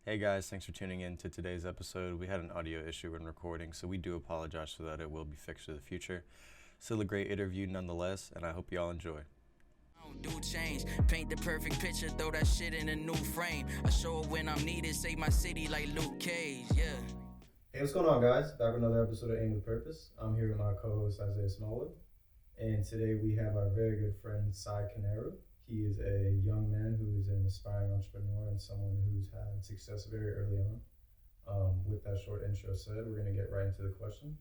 Hey guys, thanks for tuning in to today's episode. We had an audio issue when recording, so we do apologize for that. It will be fixed for the future. Still a great interview nonetheless, and I hope you all enjoy. Do change, paint the perfect picture, throw that shit in a new frame. I show it when I'm needed, save my city like Luke Cage, yeah. Hey, what's going on, guys? Back with another episode of Aim with Purpose. I'm here with my co-host Isaiah Smallwood, and today we have our very good friend Sai Koneru. He is a young man who is an aspiring entrepreneur and someone who's had success very early on. With that short intro said, we're going to get right into the question.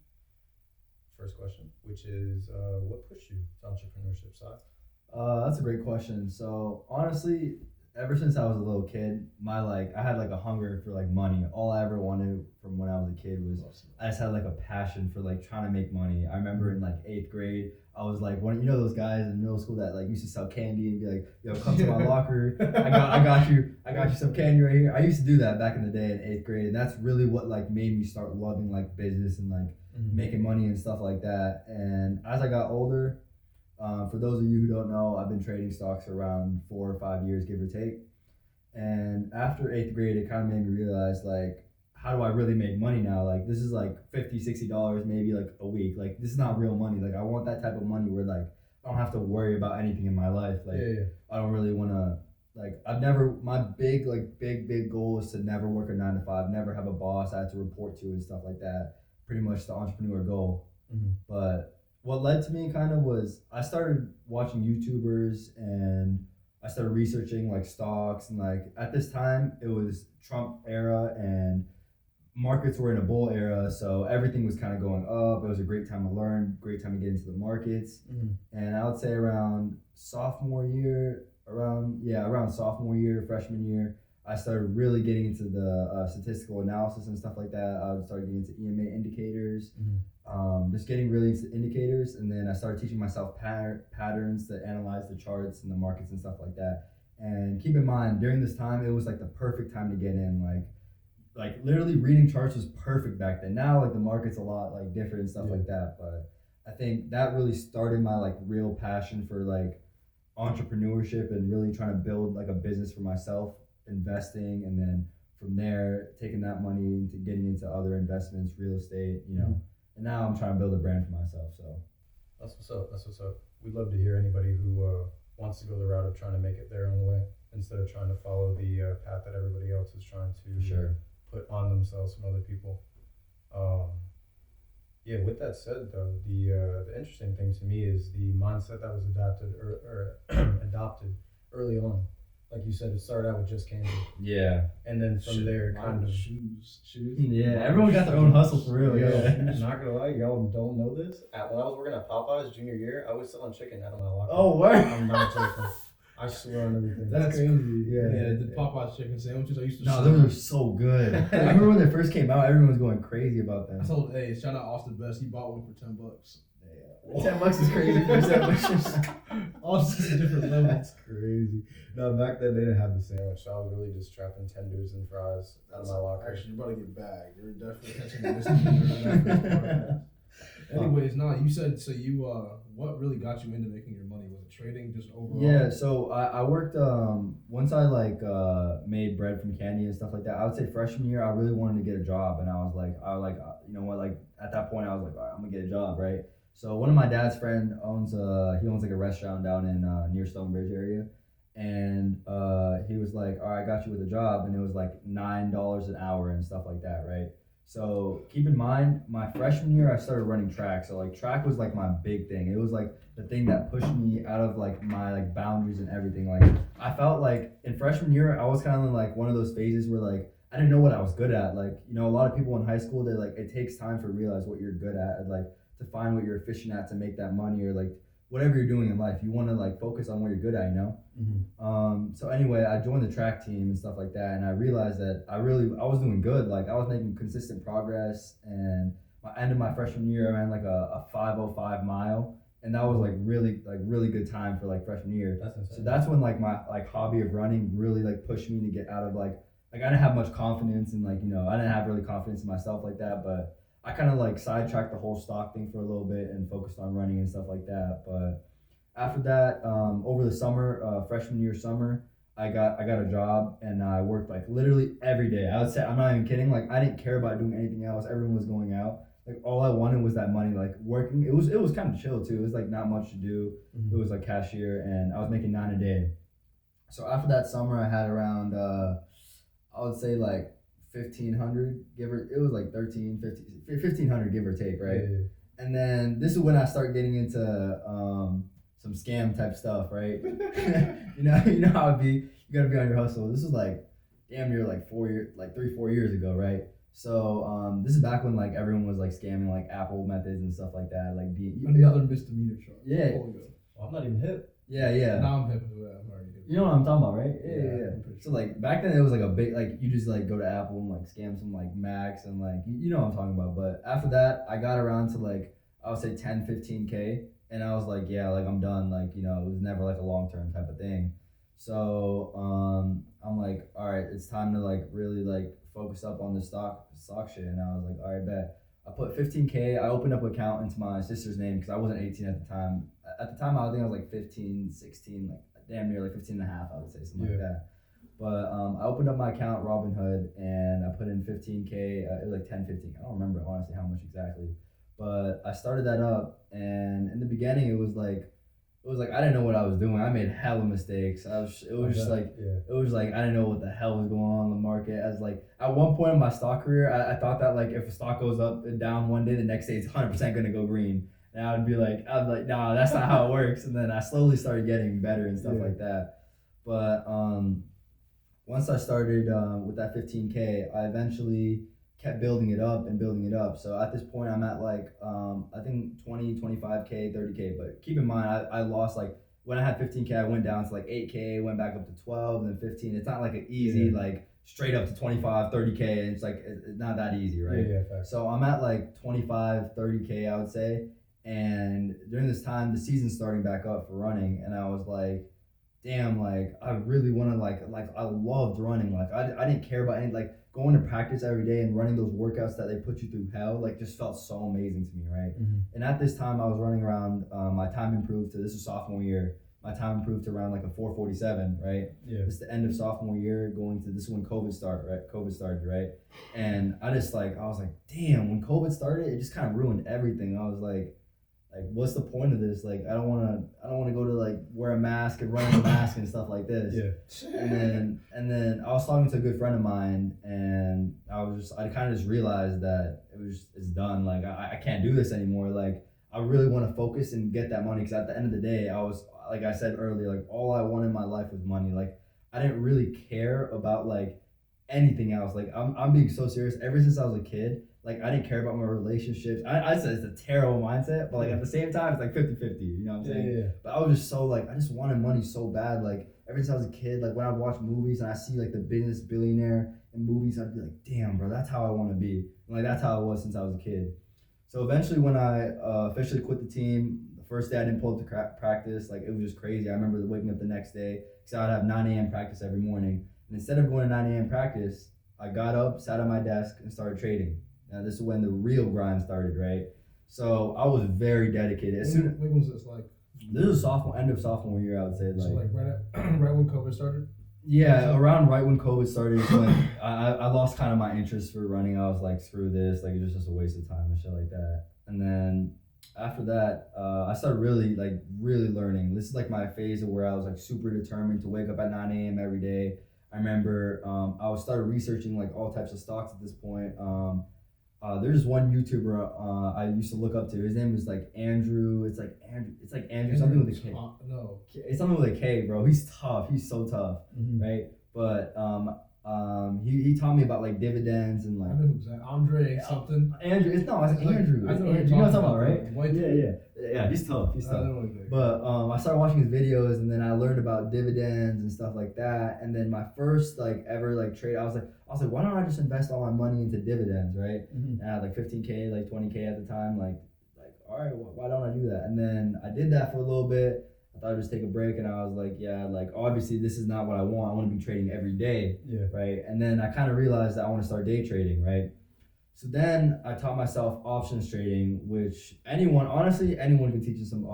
First question, which is, what pushed you to entrepreneurship, Sai? That's a great question. So honestly, ever since I was a little kid, I had a hunger for money. All I ever wanted from when I was a kid was I just had a passion for trying to make money. I remember in 8th grade, I was those guys in middle school that used to sell candy and be like, yo, come to my locker. I got you some candy right here. I used to do that back in the day in 8th grade, and that's really what made me start loving business and making money and stuff like that. And as I got older, for those of you who don't know, I've been trading stocks for around 4 or 5 years, give or take. And after 8th grade, it kind of made me realize, how do I really make money now? This is $50, $60 maybe a week. This is not real money. I want that type of money where I don't have to worry about anything in my life. I don't really want to, I've never, my big goal is to never work a 9 to 5, never have a boss I have to report to and stuff like that. Pretty much the entrepreneur goal. Mm-hmm. But what led to me kind of was I started watching YouTubers and I started researching stocks, and at this time it was Trump era and markets were in a bull era, so everything was kind of going up. It was a great time to learn, great time to get into the markets. Mm-hmm. And I would say around sophomore year, freshman year, I started really getting into the statistical analysis and stuff like that. I would start getting into EMA indicators, just getting really into indicators, and then I started teaching myself patterns to analyze the charts and the markets and stuff like that. And keep in mind, during this time, it was the perfect time to get in. Literally reading charts was perfect back then. Now the market's a lot different and stuff like that. But I think that really started my real passion for entrepreneurship and really trying to build a business for myself, investing, and then from there taking that money into getting into other investments, real estate, and now I'm trying to build a brand for myself. So That's what's up. We'd love to hear anybody who wants to go the route of trying to make it their own way instead of trying to follow the path that everybody else is trying to put on themselves from other people. With that said, though, the interesting thing to me is the mindset that was adapted or adopted early on. Like you said, it started out with just candy. yeah, And then from there, kind of shoes. yeah. Everyone got their own hustle for real. Yeah. Not gonna lie, y'all don't know this. When I was working at Popeyes junior year, I was selling chicken out of my locker. Oh, what? I'm not joking. I swear on everything. That's crazy. Yeah, the Popeyes chicken sandwiches I used to. No, those are so good. I remember when they first came out, everyone was going crazy about them. I told, hey, shout out Austin Best. He bought one for $10. $10 is crazy for sandwiches. Austin's a different level. That's crazy. No, back then they didn't have the sandwich, so I was really just trapping tenders and fries out of my locker. Actually, you're about to get bagged. You're definitely catching this. Anyways, you said so. You what really got you into making your money? Was it trading, just overall? Yeah, so I worked once I made bread from candy and stuff like that. I would say freshman year I really wanted to get a job, and I was you know what, at that point I was all right, I'm gonna get a job, right? So one of my dad's friend owns a restaurant down in near Stonebridge area, and he was like, all right, I got you with a job, and it was $9 an hour and stuff like that, right? So keep in mind, my freshman year I started running track. So track was my big thing. It was the thing that pushed me out of my boundaries and everything. I felt in freshman year I was kind of one of those phases where I didn't know what I was good at. A lot of people in high school, they it takes time to realize what you're good at and to find what you're efficient at to make that money, or whatever you're doing in life. You want to focus on what you're good at, So anyway, I joined the track team and stuff like that, and I realized that I was doing good. I was making consistent progress, and by end of my freshman year I ran a 5:05 mile, and that was really good time for freshman year. That's insane. So that's when my hobby of running really pushed me to get out of I didn't have much confidence, and I didn't have really confidence in myself like that, but I kind of sidetracked the whole stock thing for a little bit and focused on running and stuff like that. But after that, over the summer, freshman year summer, I got a job and I worked like literally every day. I would say, I'm not even kidding. Like I didn't care about doing anything else. Everyone was going out. Like all I wanted was that money. Like working, it was kind of chill too. It was like not much to do. It was like cashier, and I was making $9 a day. So after that summer, I had around I would say like 1,500 give or, it was like 1,500 give or take, right? Yeah. And then this is when I start getting into some scam type stuff, right? you know how it be. You gotta be on your hustle. This is like damn near like 3-4 years ago, right? So this is back when like everyone was like scamming like Apple methods and stuff like that. Like another misdemeanor charge. Yeah. Well, I'm not even hip. Yeah. Now I'm hip to that. I'm already hip. You know what I'm talking about, right? Yeah. I'm pretty So sure. like back then it was like a big, like you just like go to Apple and like scam some like Macs and like you know what I'm talking about. But after that I got around to like I would say 10-15K, and I was like, yeah, like I'm done. Like, you know, it was never like a long-term type of thing. So I'm like, all right, it's time to like really like focus up on the stock shit. And I was like, all right, bet. I put 15K. I opened up an account into my sister's name because I wasn't 18 at the time. At the time, I think I was like 15, 16, like damn near like 15 and a half, I would say, something like that. But I opened up my account, Robinhood, and I put in 15K. It was like 10, 15. I don't remember honestly how much exactly. But I started that up, and in the beginning, it was like I didn't know what I was doing. I made hella mistakes. It was like I didn't know what the hell was going on in the market. As like at one point in my stock career, I thought that like if a stock goes up and down one day, the next day it's 100% gonna go green. And I'd be like, nah, that's not how it works. And then I slowly started getting better and stuff like that. But once I started with that 15K, I eventually kept building it up and building it up. So at this point, I'm at like, I think 20, 25K, 30K. But keep in mind, I lost like, when I had 15K, I went down to like 8K, went back up to 12, and then 15. It's not like an easy, like straight up to 25, 30K. And it's like, it's not that easy, right? Yeah. So I'm at like 25, 30K, I would say. And during this time, the season's starting back up for running. And I was like, damn, like, I really want to like, I loved running. Like, I didn't care about any, like, going to practice every day and running those workouts that they put you through hell, like, just felt so amazing to me, right? And at this time, I was running around, my time improved to, this was sophomore year, my time improved to around like a 4:47, right? Yeah. This is the end of sophomore year, going to, this is when COVID started, right? And I was like, damn, when COVID started, it just kind of ruined everything. I was like, what's the point of this? Like, I don't want to go to like wear a mask and run in a mask and stuff like this. Yeah. And then I was talking to a good friend of mine, and I kind of just realized that it's done. Like, I can't do this anymore. Like, I really want to focus and get that money, because at the end of the day, I was, like I said earlier, like all I wanted in my life was money. Like, I didn't really care about like anything else. Like, I'm being so serious. Ever since I was a kid, like, I didn't care about my relationships. I said it's a terrible mindset, but like at the same time, it's like 50-50, you know what I'm saying? Yeah. But I was just so like, I just wanted money so bad. Like, ever since I was a kid, like when I'd watch movies and I see like the business billionaire in movies, I'd be like, damn, bro, that's how I want to be. And like, that's how I was since I was a kid. So eventually when I officially quit the team, the first day I didn't pull up to practice, like it was just crazy. I remember waking up the next day, because I'd have 9 a.m. practice every morning. And instead of going to 9 a.m. practice, I got up, sat at my desk, and started trading. Now this is when the real grind started, right? So I was very dedicated. When was this like? This was end of sophomore year, I would say. So like right when COVID started? Yeah, around right when COVID started is when I lost kind of my interest for running. I was like, screw this, like it's just a waste of time and shit like that. And then after that, I started really learning. This is like my phase of where I was like super determined to wake up at 9 a.m. every day. I remember I started researching like all types of stocks at this point. There's one YouTuber I used to look up to. His name was like Andrew. It's like Andrew something with a K. No. It's something with a K, bro. He's tough. He's so tough, right? But he taught me about like dividends and like. I know who's that. Andre something. Andrew. It's Andrew. I know You know what I'm talking about, right? White Yeah. He's tough. But I started watching his videos, and then I learned about dividends and stuff like that. And then my first like ever like trade, I was like, why don't I just invest all my money into dividends, right? And I had like 15K, like 20K at the time. Like, all right, why don't I do that? And then I did that for a little bit. I thought I'd just take a break, and I was like, yeah, like obviously this is not what I want. I want to be trading every day, right? And then I kind of realized that I want to start day trading, right? So then I taught myself options trading, which anyone can teach you some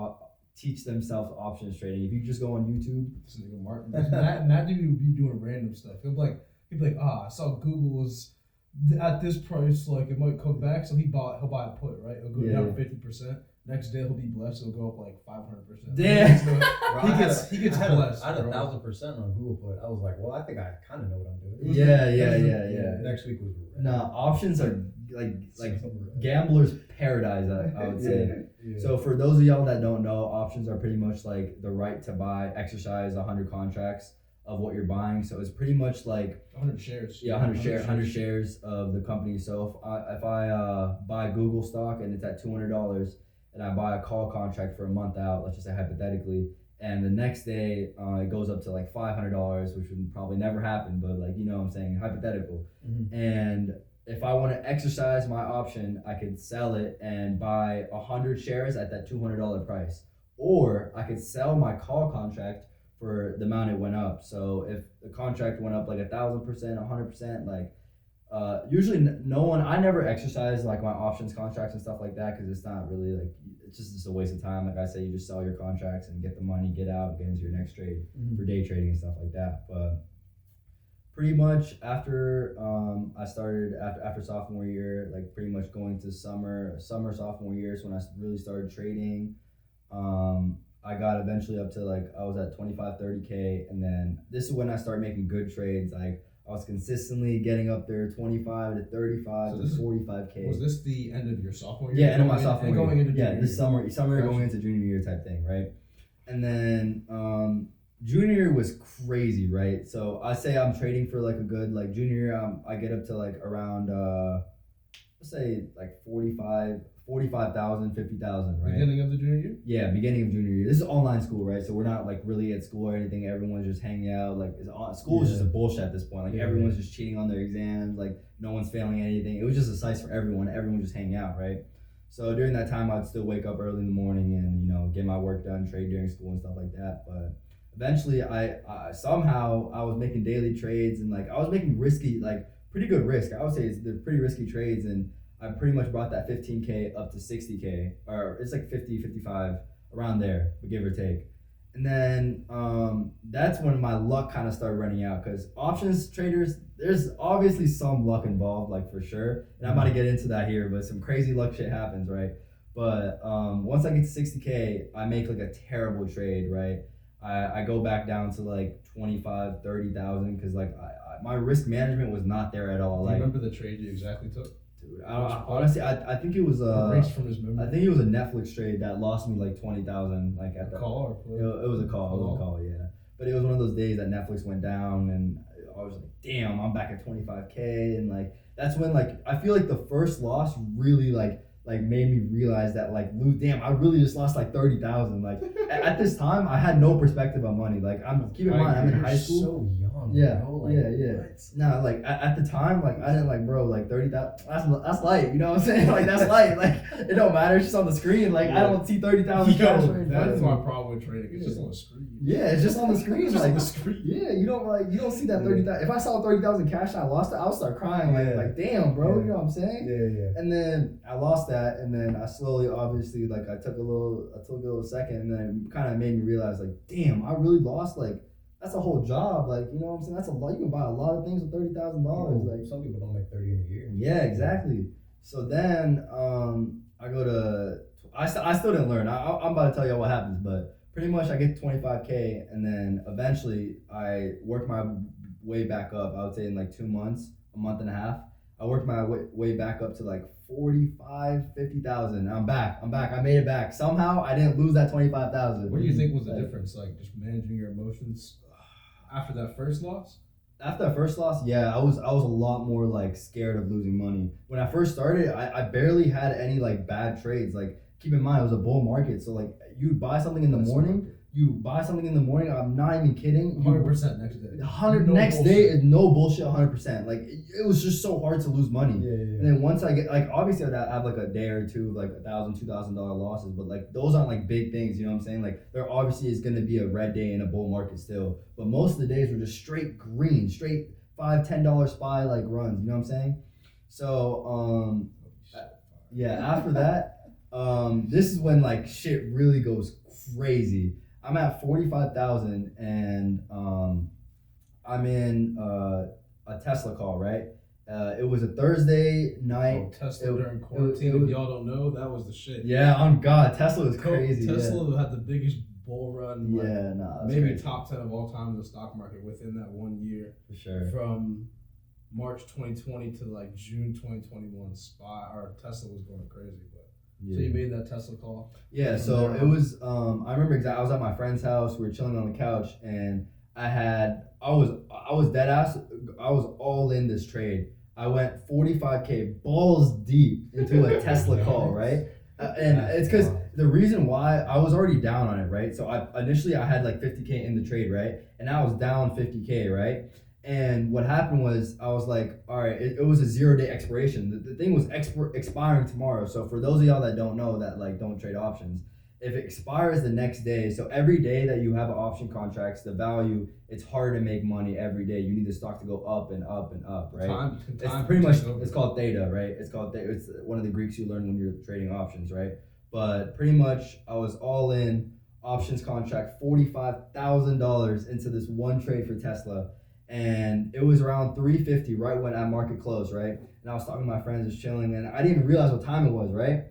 teach themselves options trading. If you just go on YouTube, This nigga Martin, Matt dude would be doing random stuff. He'd be like, I saw Google's at this price, like it might come back, so he'll buy a put, right? It'll go down 50%. Next day he'll be blessed. It'll go up like 500%. Damn. He gets blessed. I had 1,000% on Google put. I was like, well, I think I kind of know what I'm doing. Yeah. Next week was Nah, options are like gambler's paradise. I would say. Yeah. So for those of y'all that don't know, options are pretty much like the right to buy, exercise 100 contracts of what you're buying. So it's pretty much like 100 shares. Yeah, 100 shares of the company. So if I buy Google stock and it's at $200 and I buy a call contract for a month out, let's just say hypothetically, and the next day it goes up to like $500, which would probably never happen, but like, you know what I'm saying, hypothetical. Mm-hmm. And if I want to exercise my option, I could sell it and buy 100 shares at that $200 price. Or I could sell my call contract for the amount it went up. So if the contract went up like 1,000%, 100%, like usually no one, I never exercise like my options contracts and stuff like that because it's not really like, it's just a waste of time. Like I say, you just sell your contracts and get the money, get out, get into your next trade for day trading and stuff like that. But pretty much after I started after sophomore year, like pretty much going to summer sophomore year is when I really started trading. I got eventually up to like, I was at 25, 30K. And then this is when I started making good trades. Like I was consistently getting up there 25 to 35 to 45K. Was this the end of your sophomore year? Yeah, end of my sophomore year. Going into junior this summer going into junior year type thing, right? And then junior year was crazy, right? So I say I'm trading for like a good, like junior year, I get up to like around, let's say like 45,000, 50,000, right? Beginning of the junior year? Yeah, beginning of junior year. This is online school, right? So we're not like really at school or anything. Everyone's just hanging out. Like school is just a bullshit at this point. Like everyone's just cheating on their exams. Like no one's failing anything. It was just a slice for everyone. Everyone just hanging out, right? So during that time, I'd still wake up early in the morning and, you know, get my work done, trade during school and stuff like that. But eventually I somehow I was making daily trades and like I was making risky, like pretty good risk. I would say they're pretty risky trades, and I pretty much brought that 15K up to 60K, or it's like 50, 55, around there, give or take. And then that's when my luck kind of started running out, because options traders, there's obviously some luck involved, like for sure. And I'm about to get into that here, but some crazy luck shit happens, right? But once I get to 60K, I make like a terrible trade, right? I go back down to like 25, 30,000 because like my risk management was not there at all. Do you like, remember the trade you exactly took? Dude, honestly, I think it was erased from his memory. I think it was a Netflix trade that lost me like 20,000. Like at the call or it was a call. It was a call, yeah. But it was one of those days that Netflix went down, and I was like, damn, I'm back at 25K, and like that's when like I feel like the first loss really like made me realize that like damn, I really just lost like 30,000. Like at this time, I had no perspective on money. Like keep in mind, I'm in high school. So young. Yeah, bro. Like, yeah. Nah, like at the time, like I didn't like, bro, like 30,000. That's light. You know what I'm saying? Like that's light. Like it don't matter. It's just on the screen. Like I don't see 30,000 cash. That's my problem with trading. It's just on the screen. Yeah, it's just on the screen. It's just like on the screen. Yeah, you don't see that 30,000. If I saw 30,000 cash and I lost it, I would start crying. Like damn, bro. You know what I'm saying? Yeah. And then I lost that, and then I slowly, obviously, like I took a little second, and then it kind of made me realize, like, damn, I really lost. Like that's a whole job. Like you know what I'm saying? That's a lot. You can buy a lot of things with $30,000. Like some people don't make 30 in a year. Yeah, exactly. So then I go to I still didn't learn. I'm about to tell you what happens, but pretty much I get to 25K, and then eventually I work my way back up. I would say in like 2 months, a month and a half, I worked my way back up to like 45, 50,000. I'm back. I made it back. Somehow I didn't lose that 25,000. What do you think was the difference? Like just managing your emotions after that first loss? After that first loss, yeah, I was a lot more like scared of losing money. When I first started, I barely had any like bad trades. Like keep in mind, it was a bull market, so like you'd buy something in the morning. I'm not even kidding. 100% next day. 100 next day is no bullshit. 100%. Like it was just so hard to lose money. Yeah. And then once I get like, obviously I'd have like a day or two like $1,000, $2,000 losses, but like those aren't like big things. You know what I'm saying? Like there obviously is going to be a red day in a bull market still, but most of the days were just straight green, straight $5, $10 SPY like runs. You know what I'm saying? So yeah. After that, this is when like shit really goes crazy. I'm at 45,000, and I'm in a Tesla call, right? It was a Thursday night. Tesla during quarantine. If y'all don't know, that was the shit. Yeah, on God, Tesla was crazy. Tesla had the biggest bull run. Maybe crazy. top 10 of all time in the stock market within that 1 year. For sure. From March 2020 to like June 2021, Tesla was going crazy. So you made that Tesla call? Yeah, so it was, I remember exactly, I was at my friend's house, we were chilling on the couch, and I was dead ass, I was all in this trade. I went 45K balls deep into a Tesla call, right? And it's because the reason why I was already down on it, right? So initially I had like 50K in the trade, right? And I was down 50K, right? And what happened was I was like, all right, it was a 0-day expiration. The thing was expiring tomorrow. So for those of y'all that don't know that like don't trade options, if it expires the next day, so every day that you have option contracts, the value, it's hard to make money every day. You need the stock to go up and up and up, right? It's pretty much, it's called theta, right? It's one of the Greeks you learn when you're trading options, right? But pretty much I was all in options contract, $45,000 into this one trade for Tesla. And it was around 350 right when at market close, right? And I was talking to my friends, just chilling, and I didn't even realize what time it was, right?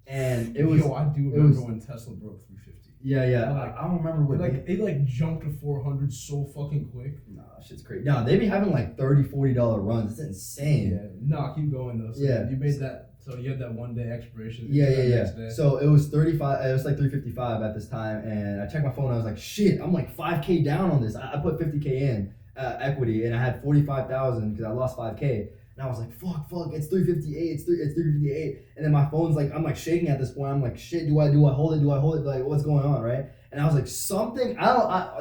And it was. I do remember when Tesla broke 350. Yeah. I don't remember what. It jumped to 400 so fucking quick. Nah, shit's crazy. No, they be having like $30, $40 runs. It's insane. Yeah. No, keep going though. So you made that. So you had that 1 day expiration. Yeah. So it was 35. It was like 355 at this time, and I checked my phone. I was like, shit, I'm like 5K down on this. I put 50K in. Equity, and I had 45,000 because I lost 5K, and I was like, fuck, it's 358, it's 358, and then my phone's like, I'm like shaking at this point. I'm like, shit, do I hold it, like what's going on, right? And I was like, something,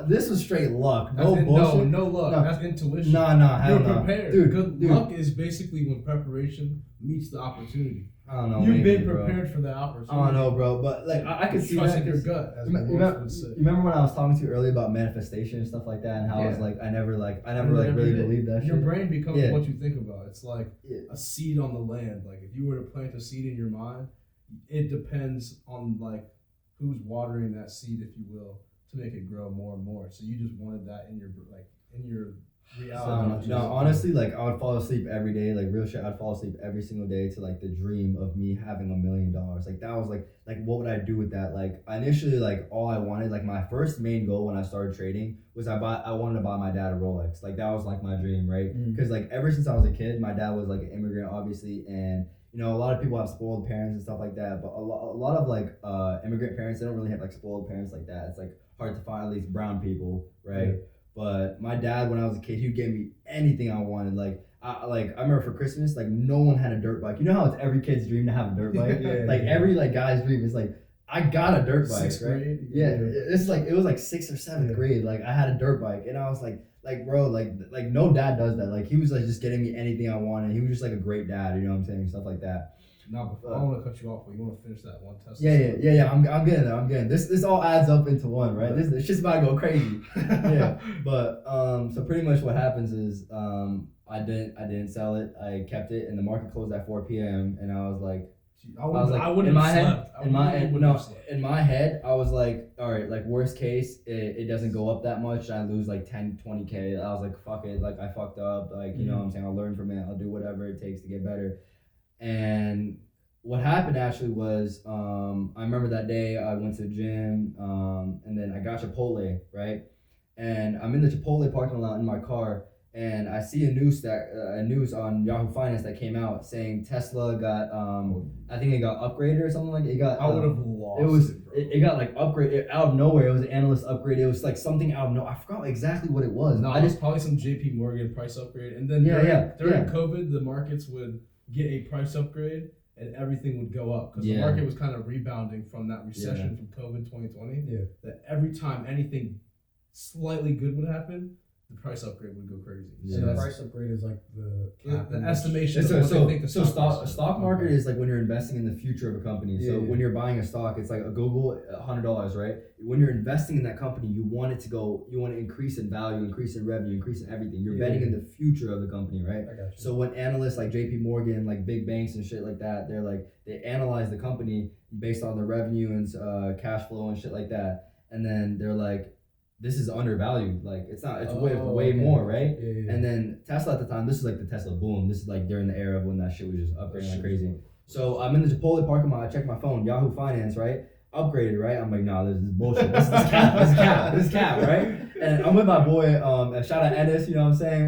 this was straight luck, no bullshit. No luck, that's intuition. Nah, you're prepared. Dude, luck is basically when preparation meets the opportunity. I don't know. You've been prepared for the opportunity. I don't know, bro, but like I could see trusting that. Your gut. You remember when I was talking to you earlier about manifestation and stuff like that, and how I was like, I never really believed that. Your shit. brain becomes what you think about. It's like a seed on the land. Like if you were to plant a seed in your mind, it depends on like who's watering that seed, if you will, to make it grow more and more. So you just wanted that in your reality. No, honestly, like I would fall asleep every day, like real shit. I'd fall asleep every single day to like the dream of me having $1 million. Like that was like what would I do with that? Like initially, like all I wanted, like my first main goal when I started trading was I wanted to buy my dad a Rolex. Like that was like my dream, right? Because like ever since I was a kid, my dad was like an immigrant, obviously, and you know a lot of people have spoiled parents and stuff like that. But a lot of like immigrant parents, they don't really have like spoiled parents like that. It's like hard to find, at least brown people, right? Yeah. But my dad, when I was a kid, he gave me anything I wanted. I remember for Christmas, like no one had a dirt bike. You know how it's every kid's dream to have a dirt bike? Every like guy's dream is like, I got a dirt bike, Sixth right? grade? Yeah, it's like it was like 6th or 7th grade. Like I had a dirt bike, and I was like bro, like no dad does that. Like he was like just getting me anything I wanted. He was just like a great dad, you know what I'm saying? Stuff like that. No, before, I don't want to cut you off, but you want to finish that one Tesla. Yeah. I'm getting there. This all adds up into one, right? This shit's about to go crazy. Yeah. But so pretty much what happens is I didn't sell it. I kept it, and the market closed at 4 p.m. And I was like, I wouldn't have slept. In my head, I was like, all right, like worst case, it doesn't go up that much. I lose like 10, 20K. I was like, fuck it. Like I fucked up. Like, you know what I'm saying? I'll learn from it. I'll do whatever it takes to get better. And what happened actually was, I remember that day I went to the gym, and then I got Chipotle, right? And I'm in the Chipotle parking lot in my car, and I see a news on Yahoo Finance that came out saying Tesla got, I think it got upgraded or something like that. It got. I would have lost. It got like upgraded out of nowhere. It was an analyst upgrade. It was like something out of nowhere. I forgot exactly what it was. No, it's probably some JP Morgan price upgrade, and then during COVID, the markets would get a price upgrade and everything would go up because the market was kind of rebounding from that recession from COVID 2020. Yeah. That every time anything slightly good would happen, the price upgrade would go crazy. Yeah. So So the that's price upgrade is like the the estimation So, of what they so, think the so price stock market is like when you're investing in the future of a company. So Yeah. when you're buying a stock, it's like a Google, $100, right? When you're investing in that company, you want it to go, you want to increase in value, increase in revenue, increase in everything. You're Yeah. betting in the future of the company, right? I got you. So when analysts like JP Morgan, like big banks and shit like that, they're like, they analyze the company based on the revenue and cash flow and shit like that. And then they're like, this is undervalued. Like it's not, it's way okay. more, right? Yeah. And then Tesla at the time, this is like the Tesla boom. This is like during the era of when that shit was just upgrading like crazy. So I'm in the Chipotle parking lot. I check my phone, Yahoo Finance, right? Upgraded, right? I'm like, nah, this is bullshit. This is cap. This is cap, right? And I'm with my boy, and shout out Ennis, you know what I'm saying?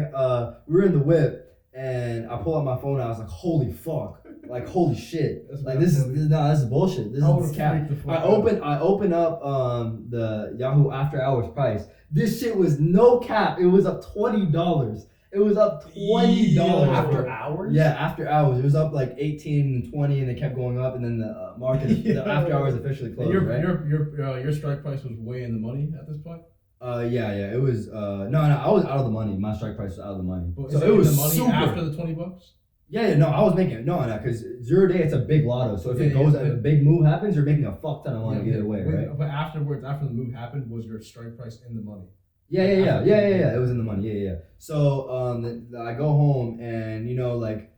We were in the whip, and I pull out my phone, and I was like, holy fuck. Like, holy shit. That's Like, bad this funny. is bullshit. This I is would've cap. freaked the fuck I out. open up the Yahoo After Hours price. This shit was no cap. It was up $20. It was up $20 After hours? Yeah, after hours. It was up like 18 and 20, and it kept going up, and then the market, the after hours officially And closed, your, right? your strike price was way in the money at this point. Yeah, it was. No, I was out of the money. My strike price was out of the money. But So is it was the money super. after the $20? Yeah, no, I was making no, because 0 day it's a big lotto. So if it Yeah, goes, yeah. if a big move happens, you're making a fuck ton of money either way, Wait, right? But afterwards, after the move happened, was your strike price in the money? Yeah. It was in the money. Yeah. So I go home, and you know, like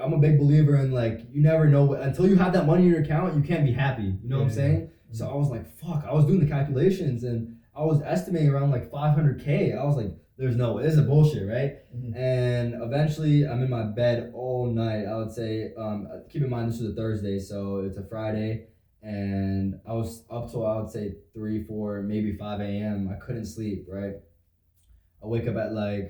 I'm a big believer in like you never know until you have that money in your account, you can't be happy. You know what I'm saying? So I was like, fuck. I was doing the calculations, and I was estimating around like 500K. I was like, there's no way. This is bullshit, right? Mhm. And eventually, I'm in my bed all night. I would say, keep in mind this was a Thursday, so it's a Friday. And I was up till I would say 3, 4, maybe 5 a.m. I couldn't sleep, right? I wake up at like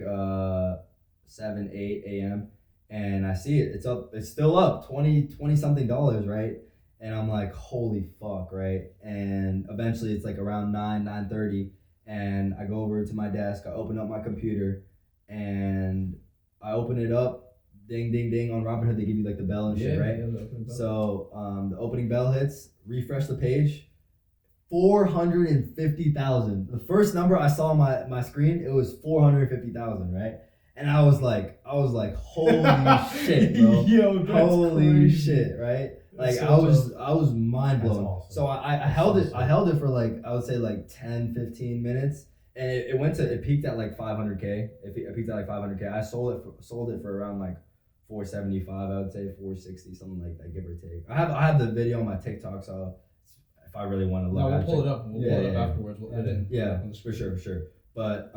7, 8 a.m. and I see it. It's up. It's still up, 20 something dollars, right? And I'm like, holy fuck, right? And eventually, it's like around 9:30, and I go over to my desk. I open up my computer, and I open it up. Ding, ding, ding. On Robinhood, they give you like the bell and shit, right? Yeah, the opening bell. So the opening bell hits, refresh the page, 450,000. The first number I saw on my screen, it was 450,000, right? And I was like, holy shit, bro. Yo, that's Holy crazy. shit, right? Like So I was mind blown. That's awesome. So I held it for like I would say like 10, 15 minutes. And it peaked at like 500K. It peaked at like 500K. I sold it for around like 475, I would say 460, something like that, give or take. I have the video on my TikTok, so if I really want to look, No, we'll I'd pull check- it up. We'll Yeah, pull it up yeah, afterwards. We'll edit it. Yeah, on the for screen. sure. But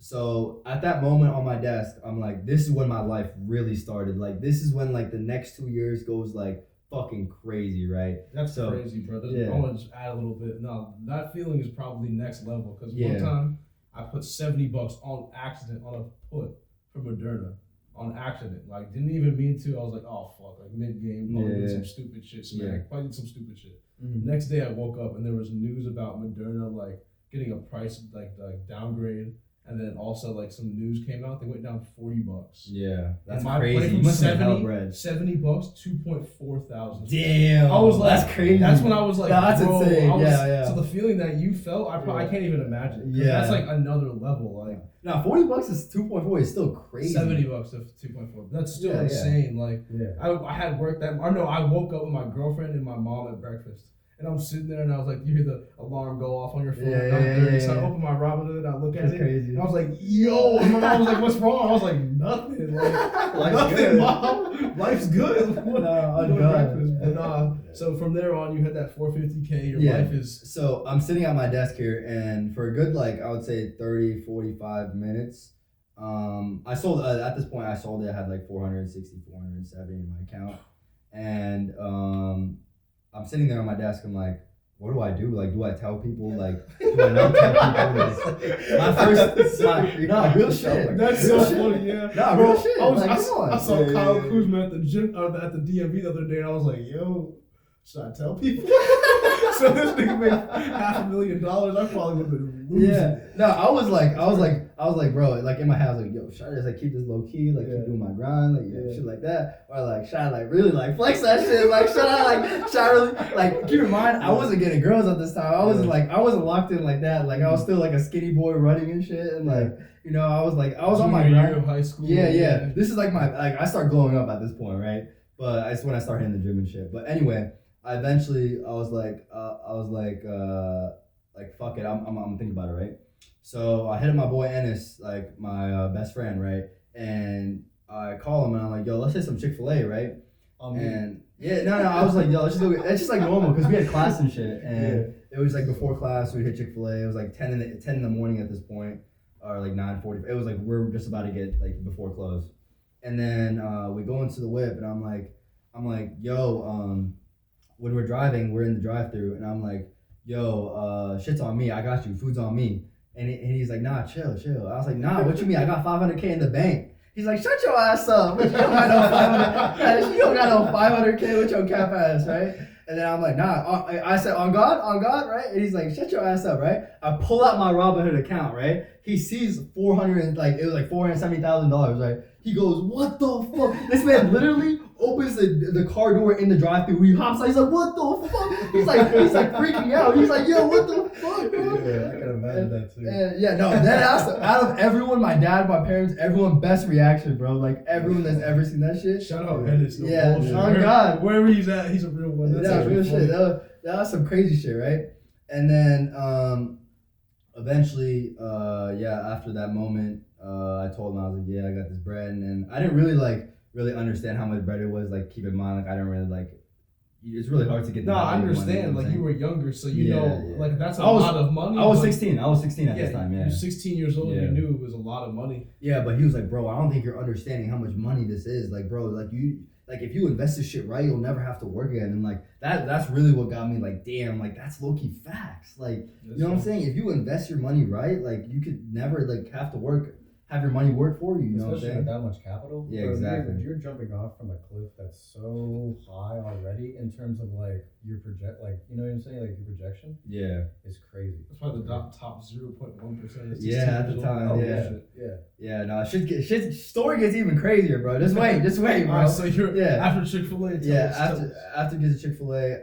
so at that moment on my desk, I'm like, this is when my life really started. Like this is when like the next 2 years goes like fucking crazy, right? That's So, crazy, bro. yeah. I want to just add a little bit. No, that feeling is probably next level. Because Yeah. one time I put $70 on accident on a put for Moderna on accident. Like didn't even mean to. I was like, oh fuck, like mid game, probably did Yeah. some stupid shit. So Yeah. probably did some stupid shit. Mhm. Next day I woke up and there was news about Moderna like getting a price like downgrade. And then also like some news came out. They went down $40. Yeah, that's And my crazy. play You from must have hell 70 bread. $70, 2.4 thousand. Damn, I was like, that's crazy. That's when I was like, That's bro, insane. I was, Yeah. So the feeling that you felt, I can't even imagine. 'Cause Yeah. that's like another level. Like Now $40 is 2.4 is still crazy. $70 to 2.4. That's still Yeah, yeah. insane. Like Yeah. I had work that. Or no, I woke up with my girlfriend and my mom at breakfast. And I'm sitting there and I was like, you hear the alarm go off on your phone. Yeah, at 9:30. yeah, So I yeah. open my Robinhood and I look at That's it. crazy. And I was like, yo. And my mom was like, what's wrong? I was like, nothing. Like, Life's nothing, good. mom. Life's good. No, I'm Doing done. breakfast. But so from there on, you had that 450K. Your Yeah. life is. So I'm sitting at my desk here, and for a good like I would say 30, 45 minutes, I sold at this point I sold it. I had like 460, 470 in my account, and I'm sitting there on my desk. I'm like, what do I do? Like, do I tell people? Like, do I not tell people? Real shit. That's Real so shit. funny, yeah. Nah, Bro, real shit. I, was, Like, I, come on. I saw Yeah, Kyle yeah, yeah. Kuzma at the gym, at the DMV the other day, and I was like, yo. should I tell people? So this nigga made $500,000. I probably would have been losing. Yeah. No, I was like, bro, like in my house, like, yo, should I just like keep this low key, like keep doing my grind, like shit like that, or like should I like really like flex that shit, like should I really like keep in mind I wasn't getting girls at this time. I wasn't locked in like that. Like I was still like a skinny boy running and shit, and like I was on my grind. Of high school. Yeah. This is like I start glowing up at this point, right? But it's when I start hitting the gym and shit. But anyway, I was like, fuck it, I'm thinking about it, right? So I hit up my boy Ennis, like my best friend, right? And I call him and I'm like, yo, let's hit some Chick-fil-A, right? And I was like, yo, let's just go. It's just like normal because we had class and shit, and it was like before class we hit Chick-fil-A. It was like 10 in the morning at this point, or like 9:40. It was like we're just about to get like before close, and then we go into the whip, and I'm like, yo, when we're driving, we're in the drive-thru, and I'm like, yo, shit's on me. I got you. Food's on me. And he's like, nah, chill. I was like, nah, what you mean? I got $500K in the bank. He's like, shut your ass up. You don't got no 500. You don't got no 500K with your cap ass, right? And then I'm like, nah. I said, on God, right? And he's like, shut your ass up, right? I pull out my Robinhood account, right? He sees it was like $470,000, right? He goes, what the fuck? This man literally opens the car door in the drive-thru. He hops out. He's like, what the fuck? He's like freaking out. He's like, yo, what the fuck, bro? Yeah, I can imagine that too. That's out of everyone, my dad, my parents, everyone, best reaction, bro. Like everyone that's ever seen that shit. Shout out Ennis. No yeah, bullshit. on God. Wherever he's at, he's a real one. That's real funny. shit. That was some crazy shit, right? And then eventually, after that moment, I told him, I was like, yeah, I got this bread, and I didn't really understand how much bread it was. Like, keep in mind, like I didn't really like. It's really hard to get. No, I understand. Like you were younger, so like that's a lot of money. I was 16. I was 16 at this time. Yeah, you were 16 years old. Yeah. And you knew it was a lot of money. Yeah, but he was like, bro, I don't think you're understanding how much money this is. Like, bro, like if you invest this shit right, you'll never have to work again. And like that's really what got me like, damn, like that's low key facts. Like, you know what I'm saying? If you invest your money right, like you could never like have your money work for you. You know what I'm Especially saying? with that much capital. Yeah, Bro, exactly. You're jumping off from a cliff that's so high already in terms of like your you know what I'm saying? Like your projection. Yeah. It's crazy. That's probably the top 0.1%. Yeah, at the time. Oh, yeah. Yeah. Yeah, no, shit story gets even crazier, bro. Just wait, bro. Alright, so you're after Chick-fil-A. After getting to Chick-fil-A,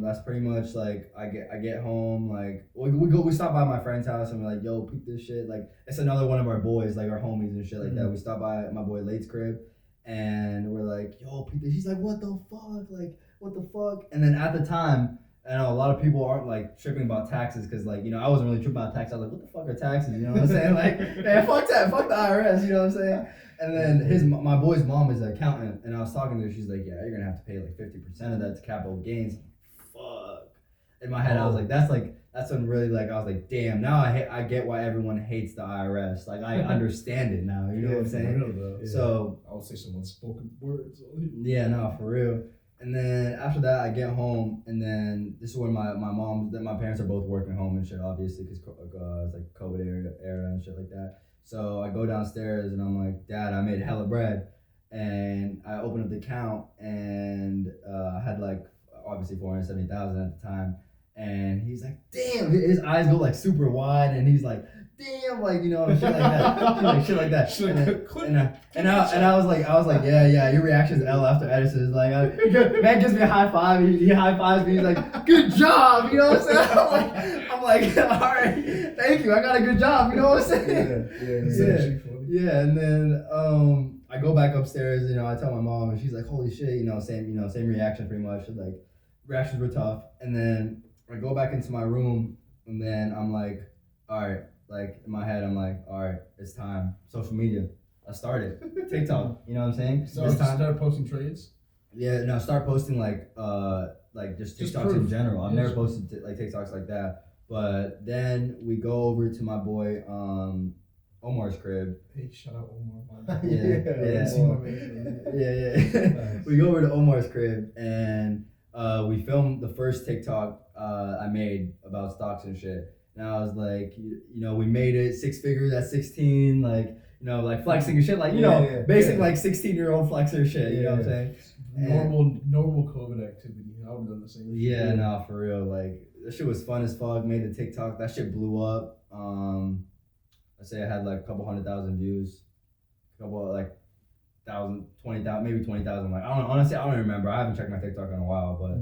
that's pretty much like I get home, like we stop by my friend's house and we're like, yo, peep this shit. Like it's another one of our boys, like our homies and shit like that. We stop by my boy Late's crib and we're like, yo, peep this. He's like, what the fuck? Like, what the fuck? And then at the time, I know a lot of people aren't like tripping about taxes because like, I wasn't really tripping about taxes. I was like, what the fuck are taxes? You know what I'm saying? Like, man, fuck that, fuck the IRS, you know what I'm saying? And then my boy's mom is an accountant, and I was talking to her. She's like, yeah, you're gonna have to pay like 50% of that to capital gains. Fuck. In my head, I was like, that's when really like I was like, damn. Now I get why everyone hates the IRS. Like I understand it now. You know what I'm saying? So I would say some unspoken words. Yeah, no, for real. And then after that, I get home, and then this is when my parents are both working home and shit, obviously, because it's like COVID era and shit like that. So I go downstairs, and I'm like, Dad, I made hella bread. And I open up the account, and I had like, obviously, 470,000 at the time. And he's like, damn, his eyes go like super wide, and he's like, damn, like, shit like that. Shit like that. And I was like, yeah, your reaction is L after Edison. Is like, man gives me a high five, he high fives me, he's like, good job, you know what I'm saying? I'm like, all right, thank you, I got a good job, you know what I'm saying? Yeah, and then I go back upstairs, I tell my mom, and she's like, holy shit, same reaction pretty much. Like, reactions were tough. And then I go back into my room, and then I'm like, all right, like in my head, I'm like, all right, it's time. Social media. I started TikTok. You know what I'm saying? So start posting trades. Yeah, no, start posting like just TikToks in general. I've never posted like TikToks like that. But then we go over to my boy Omar's crib. Hey, shout out Omar. Yeah. We go over to Omar's crib and we filmed the first TikTok I made about stocks and shit. And I was like, we made it 6 figures at 16. Like, like flexing and shit, like basic like 16-year-old flexer shit. You know what I'm saying? Normal COVID activity. I would have done the same. Yeah, no, for real. Like that shit was fun as fuck. Made the TikTok. That shit blew up. I say I had like a couple 100,000 views, a couple like 20,000, maybe 20,000. Like honestly, I don't even remember. I haven't checked my TikTok in a while, but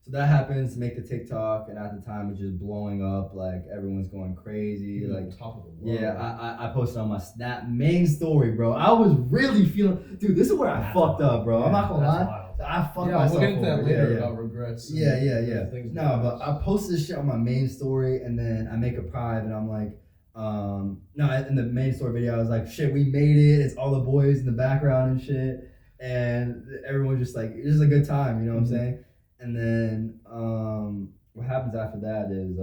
so that happens. Make the TikTok, and at the time it's just blowing up. Like everyone's going crazy. Like top of the world. Yeah, I posted on my Snap main story, bro. I was really feeling, dude. This is where I fucked up, bro. I'm not gonna lie. Wild. I fucked myself. myself. We'll get into that later about regrets. Yeah. No, but I I posted this shit on my main story, and then I make a private, and I'm like, no, in the main story video, I was like, shit, we made it. It's all the boys in the background and shit, and everyone's just like, it's just a good time, you know what I'm saying? And then what happens after that is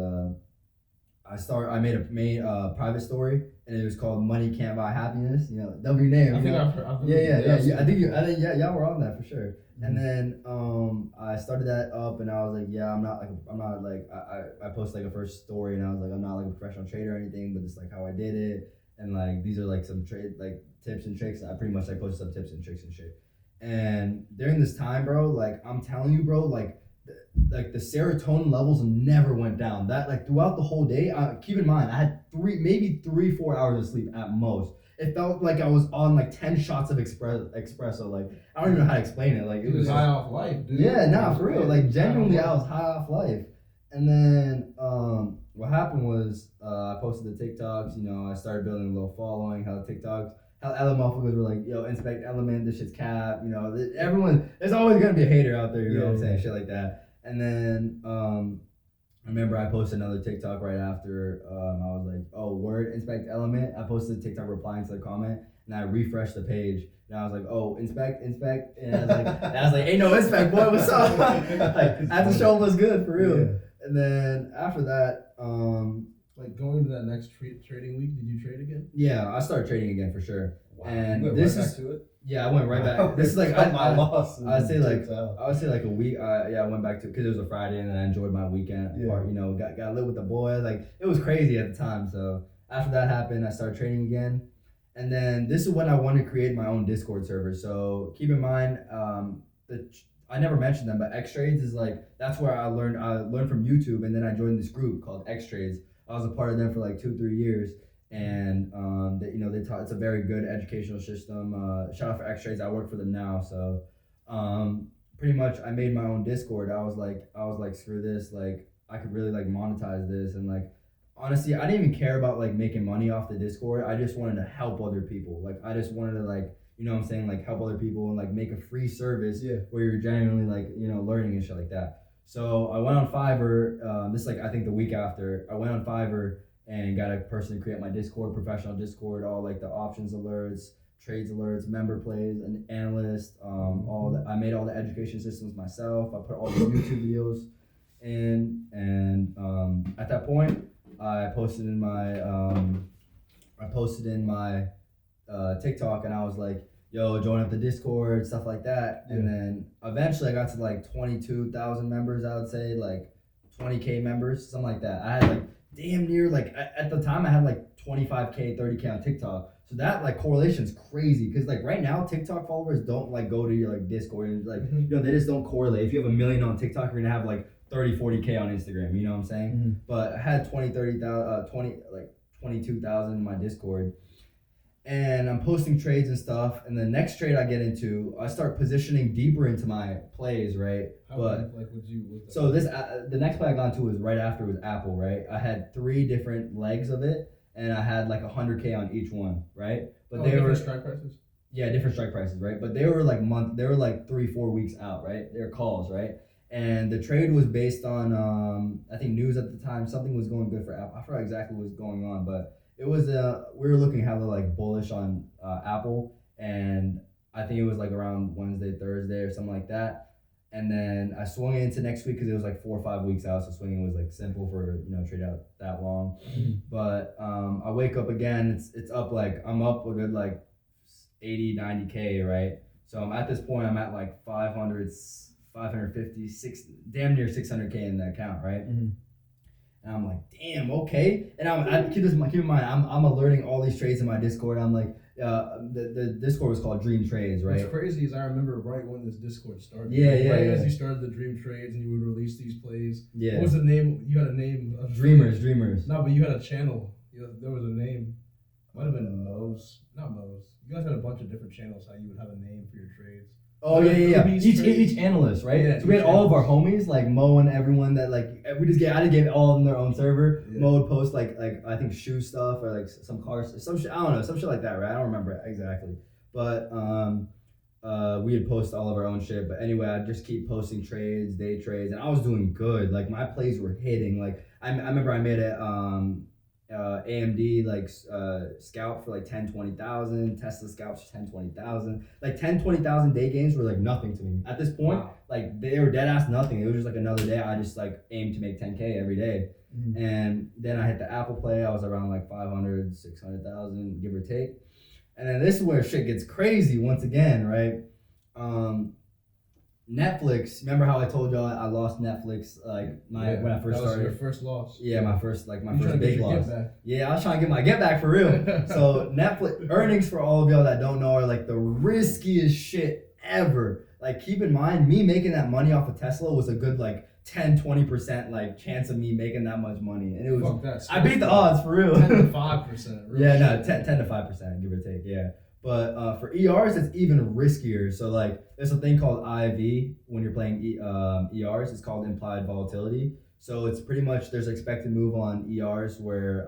I made a private story, and it was called "Money Can't Buy Happiness." You know, that'll be your name. I think I've yeah. I think y'all were on that for sure. And then I started that up, and I was like, yeah, I posted like a first story, and I was like, I'm not like a professional trader or anything, but it's like how I did it, and like these are like some trade like tips and tricks. I pretty much like posted some tips and tricks and shit. And during this time, bro, like I'm telling you, bro, like the serotonin levels never went down. That like throughout the whole day. Keep in mind, I had 3-4 hours of sleep at most. It felt like I was on like 10 shots of espresso. Like I don't even know how to explain it. Like it was high off life, dude. Yeah, nah, for real. Like genuinely, I was high off life. And then what happened was I posted the TikToks. You know, I started building a little following. How other motherfuckers were like, yo, inspect element, this shit's cap. You know, there's always gonna be a hater out there. You know what I'm saying? Shit like that. And then I remember I posted another TikTok right after. I was like, oh, word, inspect element. I posted a TikTok replying to the comment, and I refreshed the page. And I was like, oh, inspect. And I was like, ain't no inspect, boy, what's up? Like, I had to show them what's good, for real. Yeah. And then after that, like going to that next trading week, did you trade again? Yeah, I started trading again for sure. Wow. And you went this right is back to it? Yeah, I went right back. This is like my loss. I'd say like a week. I went back to because it was a Friday, and then I enjoyed my weekend. Yeah. You know, got to live with the boys. Like it was crazy at the time. So after that happened, I started trading again, and then this is when I wanted to create my own Discord server. So keep in mind, I never mentioned them, but X Trades is like that's where I learned. I learned from YouTube, and then I joined this group called X Trades. I was a part of them for like 2-3 years. And they taught, it's a very good educational system. Shout out for X Trades. I work for them now, so pretty much I made my own Discord. I was like screw this, like I could really like monetize this, and like honestly I didn't even care about like making money off the Discord. I just wanted to help other people. Like I just wanted to like, you know what I'm saying, like help other people and like make a free service where you're genuinely like, you know, learning and shit like that. So I went on Fiverr. This like I think the week after I went on Fiverr and got a person to create my Discord, professional Discord, all like the options alerts, trades alerts, member plays, an analyst, I made all the education systems myself. I put all the YouTube videos in, and at that point, I posted in my TikTok, and I was like, yo, join up the Discord, stuff like that. And then eventually I got to like 22,000 members, I would say, like 20K members, something like that. I had like damn near like at the time I had like 25K, 30K on TikTok. So that like correlation is crazy because like right now TikTok followers don't like go to your like Discord and like you know they just don't correlate. If you have 1 million on TikTok, you're gonna have like 30-40K on Instagram. You know what I'm saying? But I had 22,000 in my Discord, and I'm posting trades and stuff. And the next trade I get into, I start positioning deeper into my plays, right? So this the next play I got into was right after was Apple, right? I had 3 different legs of it, and I had like 100K on each one, right? But they were strike prices. Yeah, different strike prices, right? But they were like 3-4 weeks out, right? They're calls, right? And the trade was based on I think news at the time. Something was going good for Apple. I forgot exactly what was going on, but it was we were looking hella like bullish on Apple, and I think it was like around Wednesday, Thursday, or something like that. And then I swung it into next week because it was like 4 or 5 weeks out, so swinging was like simple for trade out that long. But I wake up again. It's up like I'm up a good like 80-90K, right? So I'm at this point. I'm at like 550, damn near 600K in the account, right? And I'm like, damn, okay. And keep in mind, I'm alerting all these trades in my Discord. I'm like, the Discord was called Dream Trades, right? What's crazy is I remember right when this Discord started. Yeah, right yeah, Right yeah. as you started the Dream Trades and you would release these plays. Yeah. What was the name? You had a name. Dreamers. No, but you had a channel. There was a name. Might have been Moe's. Not Moe's. You guys had a bunch of different channels how you would have a name for your trades. Oh yeah. Movies, Each analyst, right? Yeah, so we had each all of our analyst. homies, like Mo and everyone that like I just gave all of them their own server. Yeah. Mo would post like I think shoe stuff or like some cars, some shit. I don't know, some shit like that, right? I don't remember exactly, but we had post all of our own shit. But anyway, I'd just keep posting trades, day trades, and I was doing good. Like my plays were hitting. Like I remember I made a AMD like scalp for like 10-20,000, Tesla scalps for 10-20,000. Like 10-20,000 day games were like nothing to me at this point. Wow. Like they were dead ass nothing. It was just like another day. I just like aimed to make 10K every day. Mm-hmm. And then I hit the Apple Play. I was around like 500, 600,000, give or take. And then this is where shit gets crazy once again, right? Netflix. Remember how I told y'all I lost Netflix when I first that was started? your first loss. Yeah, my first You first trying to big get your loss. get back. Yeah, I was trying to get my get back for real. So Netflix earnings, for all of y'all that don't know, are like the riskiest shit ever. Like keep in mind, me making that money off of Tesla was a good like 10-20% like chance of me making that much money, and it was Fuck that. I beat the odds for real. 10 to 5%. Yeah, no, 10 to 5%, give or take. Yeah. But for ERs, it's even riskier. So like, there's a thing called IV when you're playing ERs. It's called implied volatility. So it's pretty much there's expected move on ERs where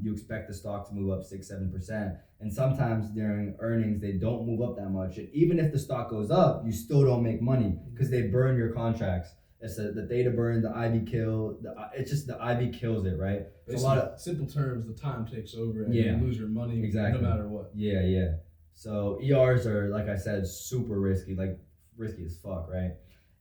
you expect the stock to move up 6-7%, and sometimes during earnings they don't move up that much. And even if the stock goes up, you still don't make money because they burn your contracts. It's the theta burn, the IV kill. It's just the IV kills it, right? It's a lot of simple terms. The time takes over, and Yeah. you lose your money Exactly. no matter what. Yeah. So ERs are, like I said, super risky, like risky as fuck, right?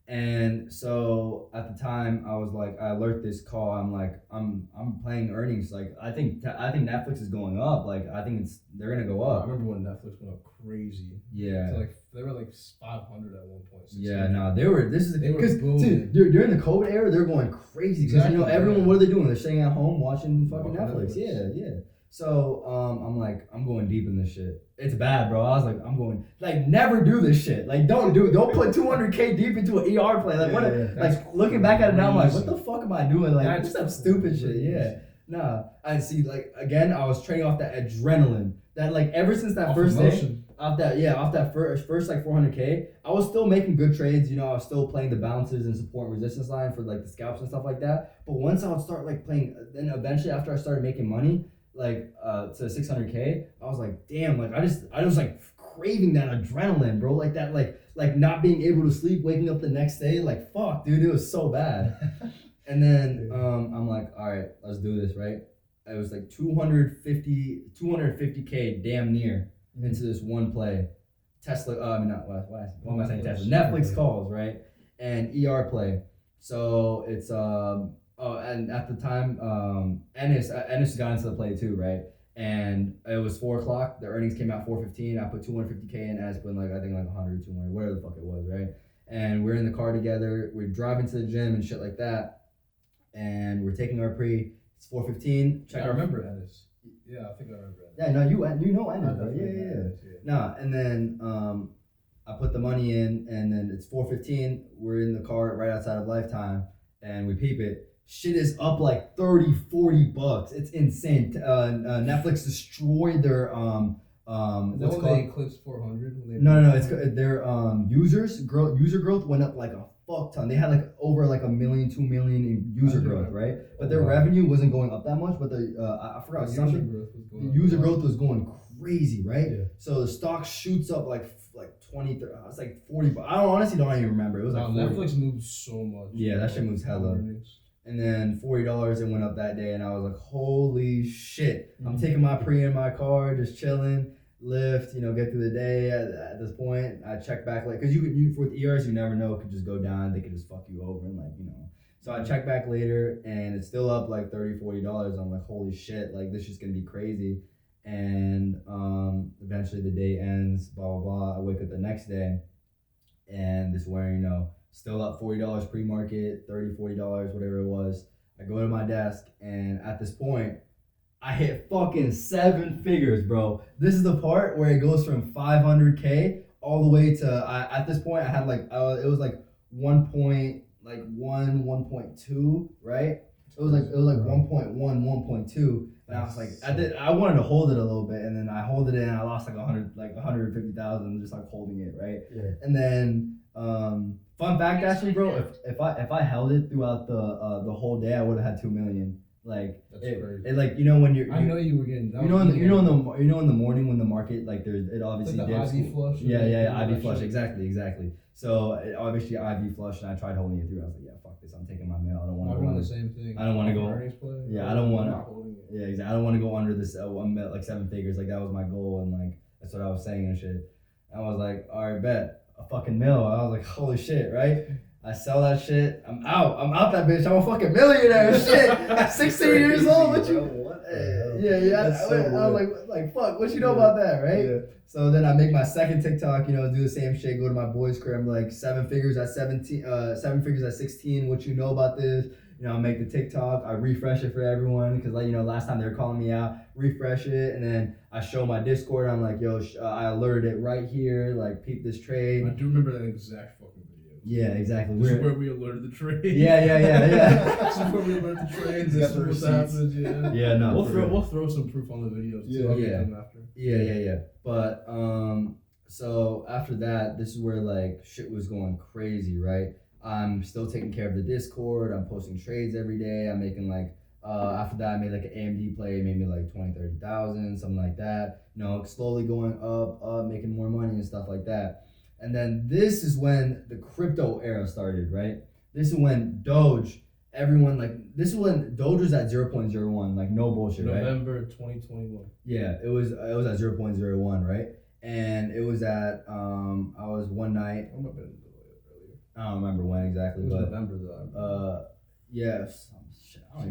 And so at the time, I was like, I alert this call. I'm like, I'm playing earnings. Like I think Netflix is going up. Like I think they're gonna go I up. remember when Netflix went up crazy. Yeah. So like they were like 500 at one point. 600. Yeah, no, they were. This is They were because booming. during the COVID era, they're going crazy because Exactly, everyone. yeah. What are they doing? They're staying at home watching fucking Watching Netflix. Netflix. Yeah. So I'm like, I'm going deep in this shit. It's bad, bro. I was like, I'm going like never do this shit. Like don't put 200K deep into an ER play. Like like looking back at it now, I'm like, what the fuck am I doing? Like That's just some stupid shit. Yeah. Nah. I see. Like again, I was trading off that adrenaline. That like ever since that Off first day. emotion. Off that first like 400K, I was still making good trades. You know, I was still playing the bounces and support and resistance line for like the scalps and stuff like that. But once I would start like playing, then eventually after I started making money, like to 600K, I was like, damn, like I was like craving that adrenaline, bro. Like that, like not being able to sleep, waking up the next day, like fuck, dude, it was so bad. And then I'm like, all right, let's do this, right? It was like 250K damn near into this one play. Tesla, why am I saying Tesla? Netflix calls, right? And ER play. So it's and at the time, Ennis got into the play too, right? And it was 4:00. The earnings came out 4:15. I put 250K in. Ennis put I think 100, 200, whatever the fuck it was, right? And we're in the car together. We're driving to the gym and shit like that. And we're taking our pre. It's 4:15. I remember Ennis. Yeah, I think I remember Ennis. Yeah, no, you know Ennis, bro. Yeah. Yeah. Nah, and then I put the money in, and then it's 4:15. We're in the car right outside of Lifetime, and we peep it. Shit is up like $30-$40. It's insane. Netflix destroyed their what's They eclipsed 400. No. It's their user growth went up like a fuck ton. They had like over like 1 million, 2 million in user growth, right? But their revenue wasn't going up that much. But I forgot something. User growth was going crazy, right? Yeah. So the stock shoots up like 20, 30, it's like 40. I honestly don't even remember. It was like 40. Netflix moves so much. Yeah, that shit moves hella. And then $40 it went up that day, and I was like, holy shit! I'm taking my pre in my car, just chilling, lift, get through the day. At this point, I check back because you with ERs, you never know, it could just go down, they could just fuck you over, and So I check back later, and it's still up like $30-$40. I'm like, holy shit! Like this is gonna be crazy. And eventually the day ends. Blah blah blah. I wake up the next day, and this is where still up $40 pre-market, $30-$40, whatever it was. I go to my desk, and at this point, I hit fucking 7 figures, bro. This is the part where it goes from 500K all the way to, at this point, I had like, it was like 1.2, right? It was like 1.1, 1.2. And I was like, I wanted to hold it a little bit, and then I hold it in, and I lost like 150,000 just like holding it, right? Yeah. And then, fun fact actually, bro, if I held it throughout the whole day, I would have had 2 million. Like That's crazy. it like you know when you're I know you were getting. in the morning when the market like there's it obviously like the dips. IV flush. Yeah, IV flush, exactly. So obviously IV flush, and I tried holding it through. I was like, yeah, fuck this, I'm taking my mail. I don't want to go doing under. the same thing. I don't want to go. Yeah, I don't want to. Holding it. Yeah, exactly. I don't want to go under this like 7 figures. Like that was my goal, and like that's what I was saying and shit. I was like, all right, bet a fucking mil. I was like, holy shit, right? I sell that shit. I'm out that bitch. I'm a fucking millionaire. Shit. At 16 years old. What you? Yeah. I was like, fuck. What you know about that, right? Yeah. So then I make my second TikTok. You know, do the same shit. Go to my boys' crib. I'm like 7 figures at 17. 7 figures at 16. What you know about this? You know, I make the TikTok. I refresh it for everyone because like last time they were calling me out. Refresh it, and then I show my Discord. I'm like, yo, I alerted it right here. Like, peep this trade. I do remember that exact fucking video. Yeah, exactly. This is where we alerted the trade. Yeah. This is where we alerted the trade. This is what's happened. Yeah. Yeah, no. We'll throw some proof on the videos too. I'll get them after. Yeah. But so after that, this is where like shit was going crazy, right? I'm still taking care of the Discord. I'm posting trades every day. I'm making like after that I made like an AMD play, made me like 20,000-30,000, something like that. You know, slowly going up, making more money and stuff like that. And then this is when the crypto era started, right? This is when Doge, this is when Doge was at 0.01, like no bullshit, right? November 2021. Yeah, it was at 0.01, right? And it was at I was one night. I might have been earlier. I don't remember when exactly, It was but November though. yes. Some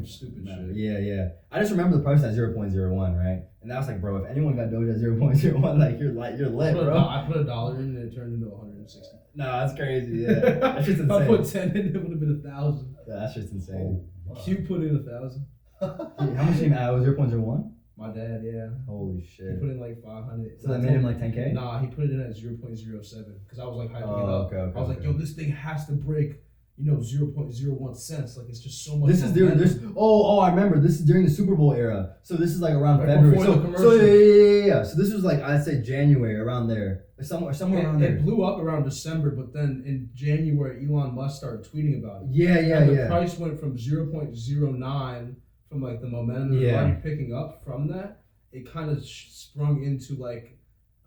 stupid shit. Yeah. I just remember the price at 0.01, right? And that was like, bro, if anyone got Doge at 0.01, like you're lit, bro. I put $1 in and it turned into 160. No, that's crazy. Yeah, that's just insane. If I put 10 in, it would have been 1,000. Yeah, that's just insane. Q put in 1,000. How much did he was 0.01? My dad, yeah. Holy He shit. put in like 500. So that made him like 10K? Nah, he put it in at 0.07 because I was like hyping it up. Okay, I was like, yo, this thing has to break, 0.01 cents. Like it's just so much. This is during this. I remember. This is during the Super Bowl era. So this is like around February. Before the commercial. So yeah. So this was like I'd say January around there, somewhere around there. It blew up around December, but then in January, Elon Musk started tweeting about it. Yeah. And the price went from 0.09 from like the momentum that was already picking up from that. It kind of sprung into like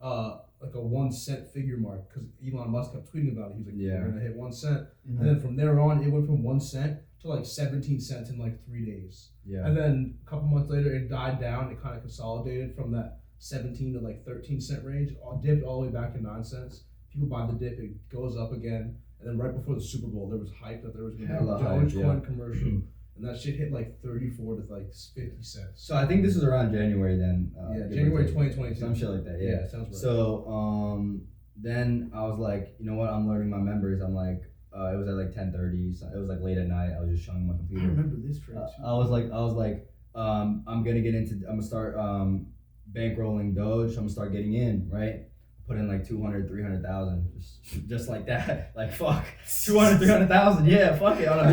a 1 cent figure mark because Elon Musk kept tweeting about it. He was like, we're gonna hit 1 cent. Mm-hmm. And then from there on, it went from 1 cent to like 17 cents in like 3 days. Yeah. And then a couple months later, it died down. It kind of consolidated from that 17 to like 13 cent range. Dipped all the way back to 9 cents. People buy the dip, it goes up again. And then right before the Super Bowl, there was hype that there was gonna be a Dogecoin commercial. Mm-hmm. And that shit hit like 34 to like 50 cents. So I think this was around January then. January 2022. Some shit like that. Yeah, sounds right. So then I was like, you know what? I'm learning my members. I'm like, it was at like 10:30. So it was like late at night. I was just showing my computer. I remember this trade too. I was like, I'm gonna start bankrolling Doge. I'm gonna start getting in, right? Put in like 200, 300,000, just like that. Like fuck, 200, 300,000. Yeah, fuck it on a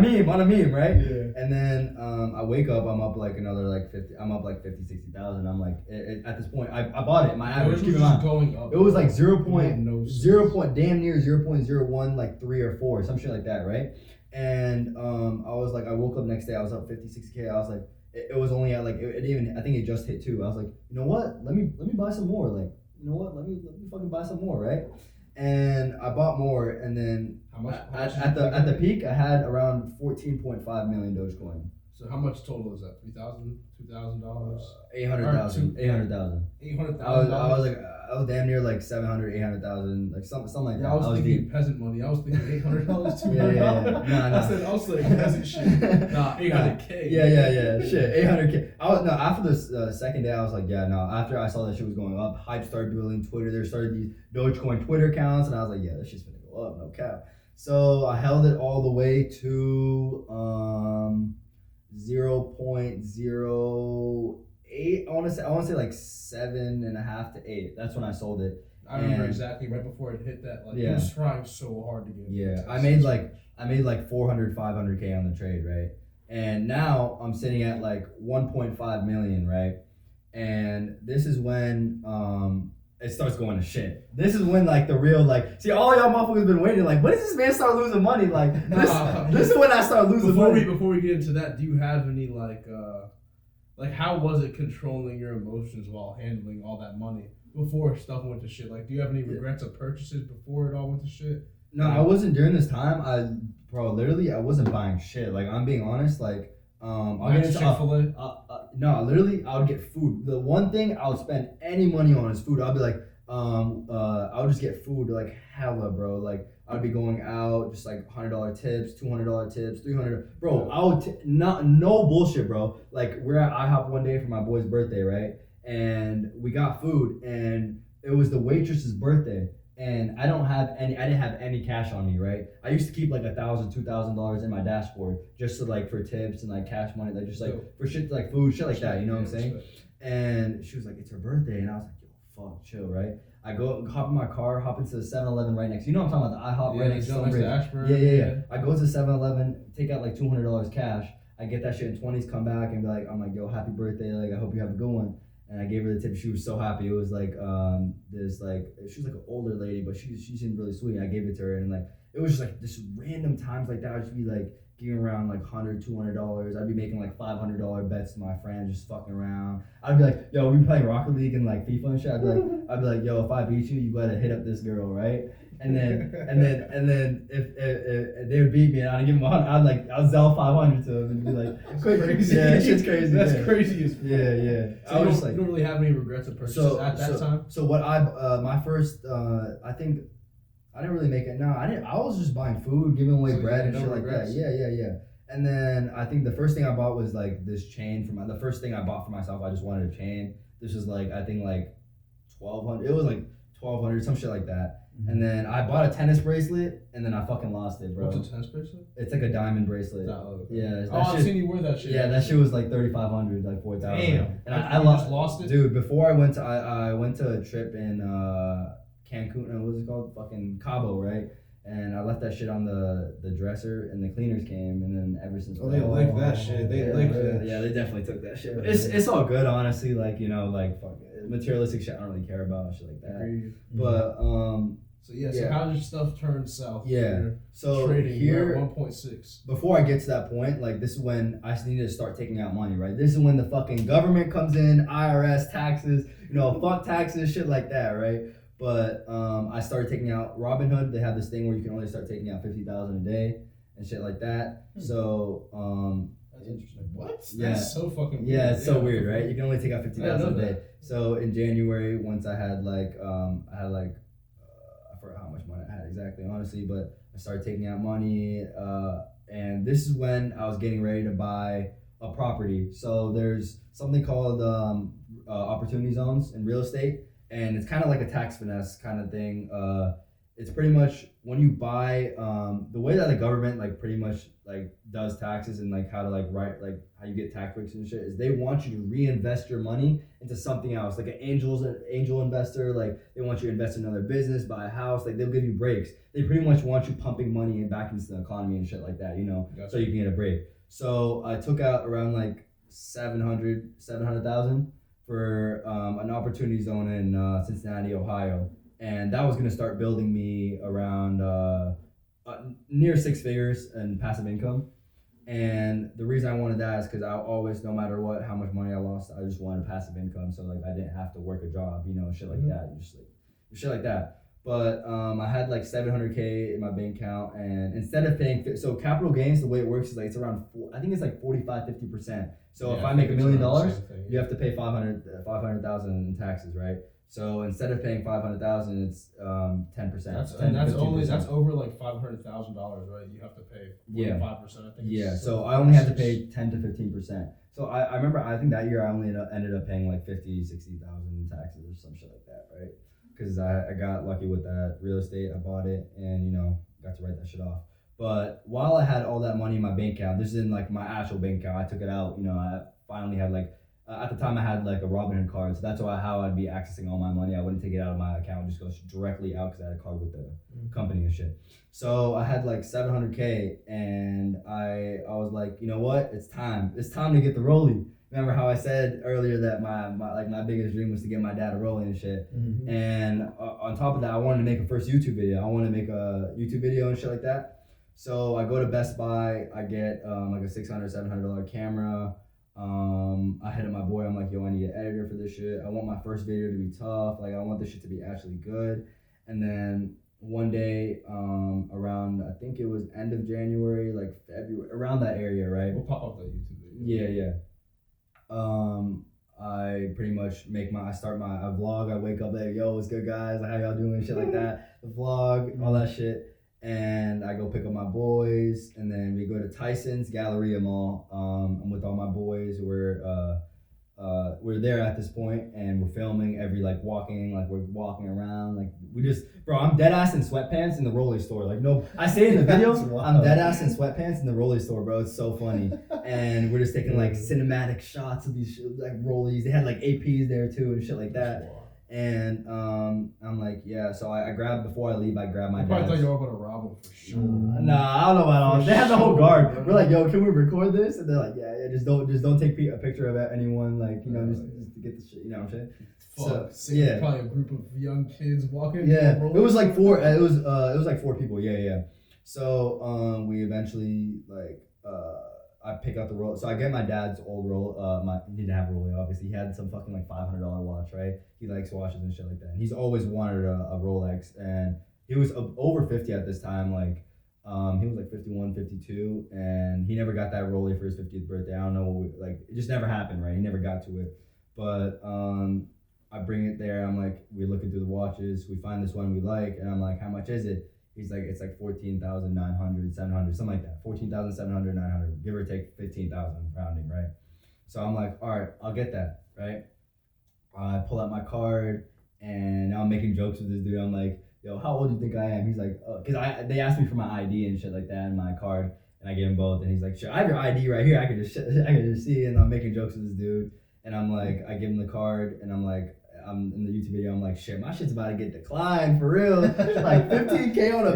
meme, right? Yeah. And then I wake up, I'm up like another like 50. I'm up like 50, 60,000. I'm like, at this point, I bought it. My average, keep in mind, going up. it was like 0 point, damn near 0.01, like 3 or 4, some shit like that, right? And I was like, I woke up next day, I was up 50, 60K. I was like, it was only at like it even. I think it just hit 2. I was like, you know what? Let me buy some more. Like. You know what? Let me fucking buy some more, right? And I bought more, and then how much at the peak, I had around 14.5 million Dogecoin. So how much total is that? $3,000, $2,000? 800,000. 800,000. I was damn near like 700, 800,000, like something like that. Yeah, I was thinking peasant money. I was thinking $800, $200. Yeah. I was like peasant shit. Nah, 800K. Yeah. Shit, 800K. After the second day, I was like, after I saw that shit was going up, hype started building. Twitter, there started these Dogecoin Twitter accounts, and I was like, yeah, this shit's gonna go up, no cap. So I held it all the way to 0.08. I want to say like 7.5 to 8. That's when I sold it. I remember exactly right before it hit that. Like, Yeah. he was trying so hard to get. Yeah, I made like 400, 500K on the trade, right? And now I'm sitting at like 1.5 million, right? And this is when it starts going to shit. This is when like the real like, see, all y'all motherfuckers been waiting like, when does this man start losing money? Like this is when I start losing money. Before we get into that, do you have any like how was it controlling your emotions while handling all that money before stuff went to shit? Like, do you have any regrets of purchases before it all went to shit? No, I wasn't during this time. I wasn't buying shit. Like, I'm being honest. Like, I'll get into Chick-fil-A. No, literally, I would get food. The one thing I would spend any money on is food. I'll be like, I would just get food like hella, bro. Like, I'd be going out, just like $100 tips, $200 tips, $300. Bro, I would no bullshit, bro. Like, we're at IHOP one day for my boy's birthday, right? And we got food, and it was the waitress's birthday. And I didn't have any cash on me, right? I used to keep like $1,000, $2,000 in my dashboard just to like for tips and like cash money, like just like for shit like food, shit like that, you know what I'm saying? And she was like, it's her birthday, and I was like, yo, fuck, chill, right? I go hop in my car, hop into the 7-Eleven right next. You know what I'm talking about, the IHOP right next to Ashburn. Yeah. I go to the 7-Eleven, take out like $200 cash. I get that shit in 20s, come back and be like, I'm like, yo, happy birthday, like I hope you have a good one. And I gave her the tip. She was so happy. It was like this like she was like an older lady, but she seemed really sweet. I gave it to her, and like it was just like this random times like that. I'd just be like giving around like $100, $200. I'd be making like $500 bets to my friends, just fucking around. I'd be like, yo, we playing Rocket League and like FIFA and shit. I'd be like, yo, if I beat you, you gotta hit up this girl, right? And then if they would beat me and I'd give them I'll sell 500 to them and be like, crazy. Yeah, shit's crazy. That's crazy as fuck. Yeah. So you don't really have any regrets of purchases at that time? So what my first I think I didn't really make it. No, I didn't. I was just buying food, giving away bread and shit regrets. Like that. Yeah. And then I think the first thing I bought was like this chain the first thing I bought for myself. I just wanted a chain. This was like I think like 1,200. It was like 1,200, some shit like that. Mm-hmm. And then I bought a tennis bracelet, and then I fucking lost it, bro. What's a tennis bracelet? It's like a diamond bracelet. Yeah. I've seen you wear that shit. Yeah, that shit was like 3,500, like 4,000. Damn. And I lost it, dude. Before I went to a trip in Cancun. What was it called? Fucking Cabo, right? And I left that shit on the dresser, and the cleaners came, and then ever since. Oh, they licked that shit. They licked that. Yeah, they definitely took that shit. But it's all good, honestly. Like, you know, like fuck it. Materialistic shit I don't really care about, shit like that. But So how did your stuff turn south? Yeah. So trading here at 1.6. Before I get to that point, like this is when I needed to start taking out money, right? This is when the fucking government comes in, IRS, taxes, fuck taxes, shit like that, right? But I started taking out Robinhood. They have this thing where you can only start taking out 50,000 a day and shit like that. So that's interesting. What? Yeah. That's so fucking weird. Yeah, it's so weird, right? You can only take out 50,000 a day. So in January, once I had I forgot how much money I had exactly, honestly, but I started taking out money, and this is when I was getting ready to buy a property. So there's something called opportunity zones in real estate, and it's kind of like a tax finesse kind of thing. It's pretty much when you buy, the way that the government like pretty much like does taxes and like how to like write like how you get tax breaks and shit is they want you to reinvest your money into something else, like an angel investor. Like they want you to invest in another business, buy a house. Like they'll give you breaks. They pretty much want you pumping money back into the economy and shit like that, Gotcha. So you can get a break. So I took out around like 700,000 for an opportunity zone in Cincinnati, Ohio. And that was going to start building me around near 6 figures in passive income. And the reason I wanted that is because I always, no matter what, how much money I lost, I just wanted passive income. So like I didn't have to work a job, shit like that, just like shit like that. But I had like 700K in my bank account, and instead of paying, so capital gains, the way it works is like it's around, I think it's like 45-50%. So if I make $1 million, you have to pay 500,000 in taxes, right? So instead of paying 500,000, it's 10%. That's over like $500,000, right? You have to pay 45%. I think. Yeah. So I only had to pay 10 to 15%. So I remember, I think that year I only ended up paying like 50,000, 60,000 in taxes or some shit like that, right? Because I got lucky with that real estate. I bought it and got to write that shit off. But while I had all that money in my bank account, this is in like my actual bank account. I took it out. I finally had like at the time I had like a Robinhood card, so that's how I'd be accessing all my money. I wouldn't take it out of my account; it just goes directly out because I had a card with the company and shit. So I had like 700K, and I was like, you know what? It's time. It's time to get the rollie. Remember how I said earlier that my biggest dream was to get my dad a rollie and shit. Mm-hmm. And on top of that, I wanted to make a first YouTube video. I wanted to make a YouTube video and shit like that. So I go to Best Buy. I get like a $600, $700 camera. I hit up my boy. I'm like, yo, I need an editor for this shit. I want my first video to be tough. Like, I want this shit to be actually good. And then one day, around, I think it was end of January, like February, around that area, right? We'll pop up that YouTube video. Yeah. I pretty much I start my vlog. I wake up like, yo, what's good, guys? Like, how y'all doing? Shit like that. The vlog, all that shit. And I go pick up my boys, and then we go to Tyson's Galleria Mall. I'm with all my boys. We're there at this point, and we're filming we're walking around, like I'm dead ass in sweatpants in the Rollie store. Like, no, I say in the video, I'm dead ass in sweatpants in the Rollie store, bro. It's so funny. And we're just taking like cinematic shots of these like Rollies. They had like APs there too and shit like that. And I'm like, yeah. So I grabbed before I leave. I grabbed my dad's. I probably thought you were going to rob them for sure. Nah, I don't know about all. They had the whole guard. We're like, yo, can we record this? And they're like, yeah. Just don't take a picture of anyone. Like, just to get the shit. You know what I'm saying? Fuck. So, yeah. Probably a group of young kids walking. Yeah. It was like four. It was like 4 people. Yeah. So we eventually I pick out the roll. So I get my dad's old roll. He didn't have a Rollie, obviously. He had some fucking like $500 watch, right? He likes watches and shit like that. And he's always wanted a Rolex. And he was over 50 at this time. Like, he was like 51, 52. And he never got that Rollie for his 50th birthday. I don't know. It just never happened, right? He never got to it. But I bring it there. I'm like, we're looking through the watches. We find this one we like. And I'm like, how much is it? He's like, it's like 14,900, 700, something like that. 14,700, 900, give or take 15,000 rounding, right? So I'm like, all right, I'll get that, right? I pull out my card, and now I'm making jokes with this dude. I'm like, yo, how old do you think I am? He's like, because they asked me for my ID and shit like that and my card, and I gave him both. And he's like, sure, I have your ID right here. I could just see it. And I'm making jokes with this dude, and I'm like, I give him the card, and I'm like, I'm in the YouTube video. I'm like, shit, my shit's about to get declined for real. Like 15K on a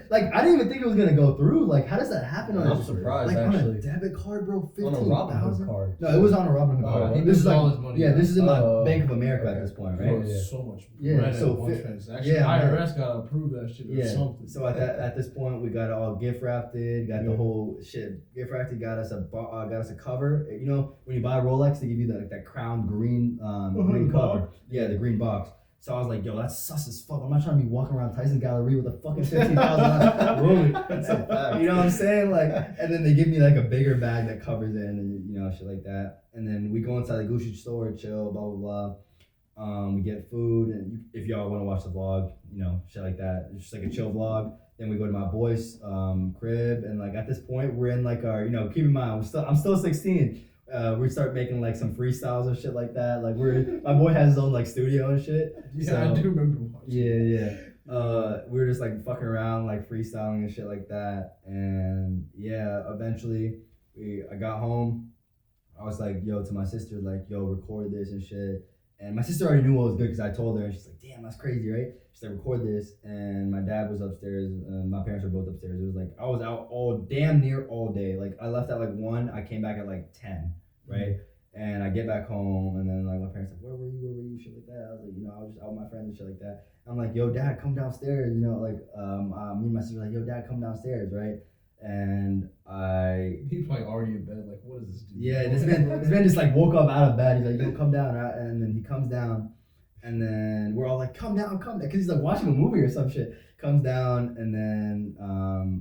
like, I didn't even think it was gonna go through. Like, how does that happen? I'm surprised, like, actually. On a debit card, bro. 15,000 on a Robinhood card. No, it was on a Robinhood card. This is all his money. Yeah, this is in my Bank of America at this point, right? Yeah. So much. Yeah. So one transaction. IRS gotta approve that shit. Or something. So at this point, we got it all gift wrapped. Got the whole shit gift wrapped. Got us a cover. You know, when you buy a Rolex, they give you that crown green green cover. Yeah, the green box. So I was like, yo, that's sus as fuck. I'm not trying to be walking around Tyson Gallery with a fucking $15,000 Rollie. That's a fact. You know what I'm saying? Like, and then they give me like a bigger bag that covers it and shit like that. And then we go inside the Gucci store, chill, blah blah blah. We get food, and if y'all want to watch the vlog, shit like that. It's just like a chill vlog. Then we go to my boy's crib, and like at this point, we're in like our, keep in mind, I'm still 16. We start making like some freestyles and shit like that. Like my boy has his own like studio and shit. Yeah, so, I do remember watching. Yeah. We were just like fucking around, like freestyling and shit like that. And yeah, eventually I got home. I was like, yo, to my sister, like, yo, record this and shit. And my sister already knew what was good because I told her, and she's like, damn, that's crazy, right? She said, record this. And my dad was upstairs, and my parents were both upstairs. It was like, I was out damn near all day. Like, I left at like 1, I came back at like 10, right? And I get back home, and then like my parents like, where were you, shit like that. I was like, I was just out with my friends and shit like that. I'm like, yo, dad, come downstairs, me and my sister were like, yo, dad, come downstairs, right? And he's probably already in bed, like, what is this dude? Yeah, this man just like woke up out of bed. He's like, yo, come down, right? And then he comes down, and then we're all like, come down, because he's like watching a movie or some shit. Comes down, and then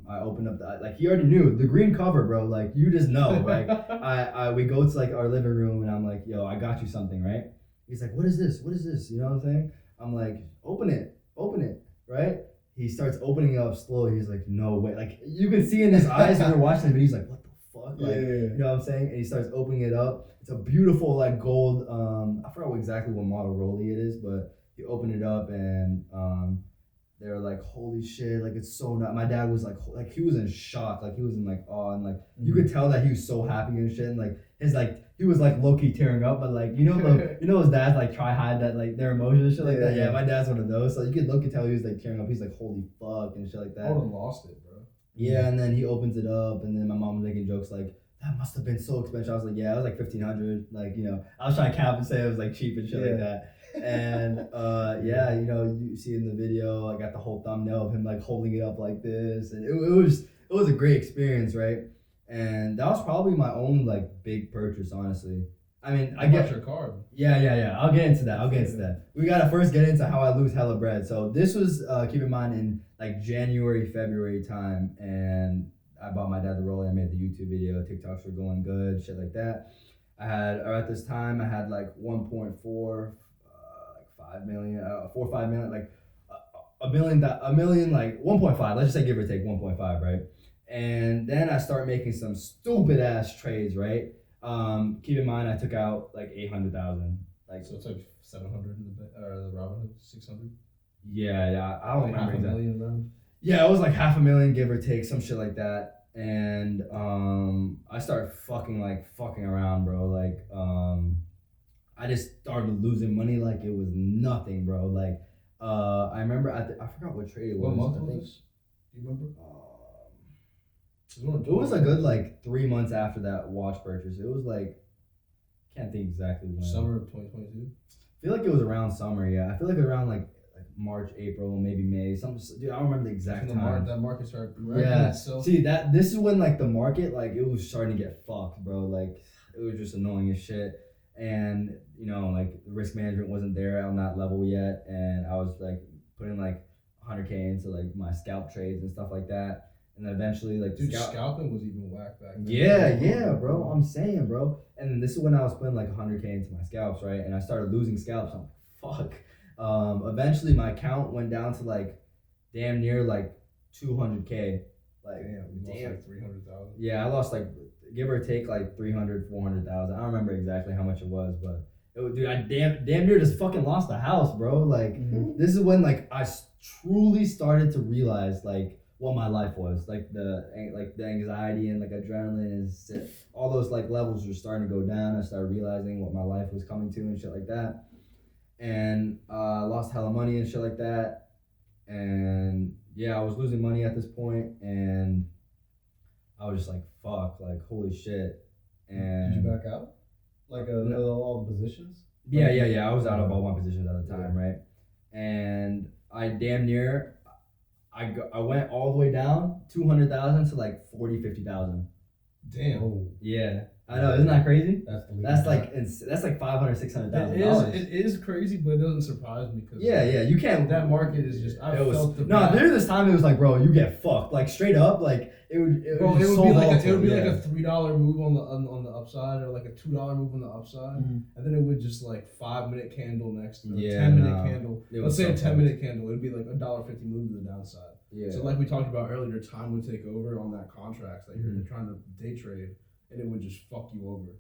I open up like, he already knew the green cover, bro. Like, you just know. Like, we go to like our living room, and I'm like, yo, I got you something, right? He's like, what is this? You know what I'm saying? I'm like, open it, right? He starts opening it up slowly. He's like, no way. Like, you can see in his eyes when we're watching it, but he's like, what the fuck? Like, you know what I'm saying? And he starts opening it up. It's a beautiful, like, gold, I forgot exactly what model Rollie it is, but he opened it up, and they were like, holy shit, like it's so not. My dad was like he was in shock, like he was in like awe, and like you could tell that he was so happy and shit, and like his like he was like low key tearing up, but like you know his dads like try hide that like their emotions and shit like that. Yeah, my dad's one of those, so you could look and tell he was like tearing up. He's like, holy fuck and shit like that. I would have lost it, bro. Yeah, and then he opens it up, and then my mom was making jokes like, that must have been so expensive. I was like, yeah, it was like $1,500. Like, you know, I was trying to cap and say it was like cheap and shit like that. And yeah, you know, you see in the video, I got the whole thumbnail of him like holding it up like this, and it was a great experience, right? And that was probably my only like big purchase, honestly. I mean, I get your card. Yeah. I'll get into that. We gotta first get into how I lose hella bread. So this was keep in mind in like January, February time, and I bought my dad the Rollie. I made the YouTube video. TikToks were going good, shit like that. At this time I had like 1.4, like 5 million, 4 or 5 million, like a million, like 1.5. Let's just say give or take 1.5, right? And then I start making some stupid ass trades, right? Keep in mind I took out like 800,000. Like so it's like 700 in the or the Robinhood 600. Yeah. I don't like remember half a million around. Yeah, it was like 500,000 give or take, some shit like that. And I started fucking around, bro. Like I just started losing money like it was nothing, bro. Like I remember I forgot what trade it was. What month was this? Do you remember? It was a good like 3 months after that watch purchase. It was like, can't think exactly when. Summer of 2022. I feel like it was around summer. Yeah, I feel like it was around like March, April, maybe May. Dude, I don't remember the exact time. That market started correcting itself. See this is when like the market like it was starting to get fucked, bro. Like it was just annoying as shit, and you know like the risk management wasn't there on that level yet, and I was like putting like 100K into like my scalp trades and stuff like that. And then eventually, like, dude, scalping was even whack back then. Yeah, bro. I'm saying, bro. And then this is when I was putting like 100K into my scalps, right? And I started losing scalps. I'm like, fuck. Eventually, my account went down to like damn near like 200K. Like, damn, like 300,000. Yeah, I lost like give or take like 300, 400,000. I don't remember exactly how much it was, but dude, I damn near just fucking lost the house, bro. Like, this is when like I truly started to realize like what my life was, like the anxiety and like adrenaline is all those like levels were starting to go down. I started realizing what my life was coming to and shit like that, and lost hella money and shit like that. And yeah, I was losing money at this point, and I was just like, fuck, like holy shit. And did you back out? Like all the positions? Yeah. I was out of all my positions at the time, right? And I damn near. I went all the way down 200,000 to like 40,000-50,000. Damn. Oh. Yeah, I know. Isn't that crazy? That's like $500,000-$600,000. It is crazy, but it doesn't surprise me because you can't. That market is just. There's this time it was like, bro, you get fucked. Like straight up, like it would be like a $3 move on the upside, or like a $2 move on the upside, and then it would just like 5-minute candle next to a 10-minute candle. Let's say a 10-minute candle, it'd be like $1.50 move to the downside. Yeah. So like we talked about earlier, time would take over on that contract that you're trying to day trade, and it would just fuck you over.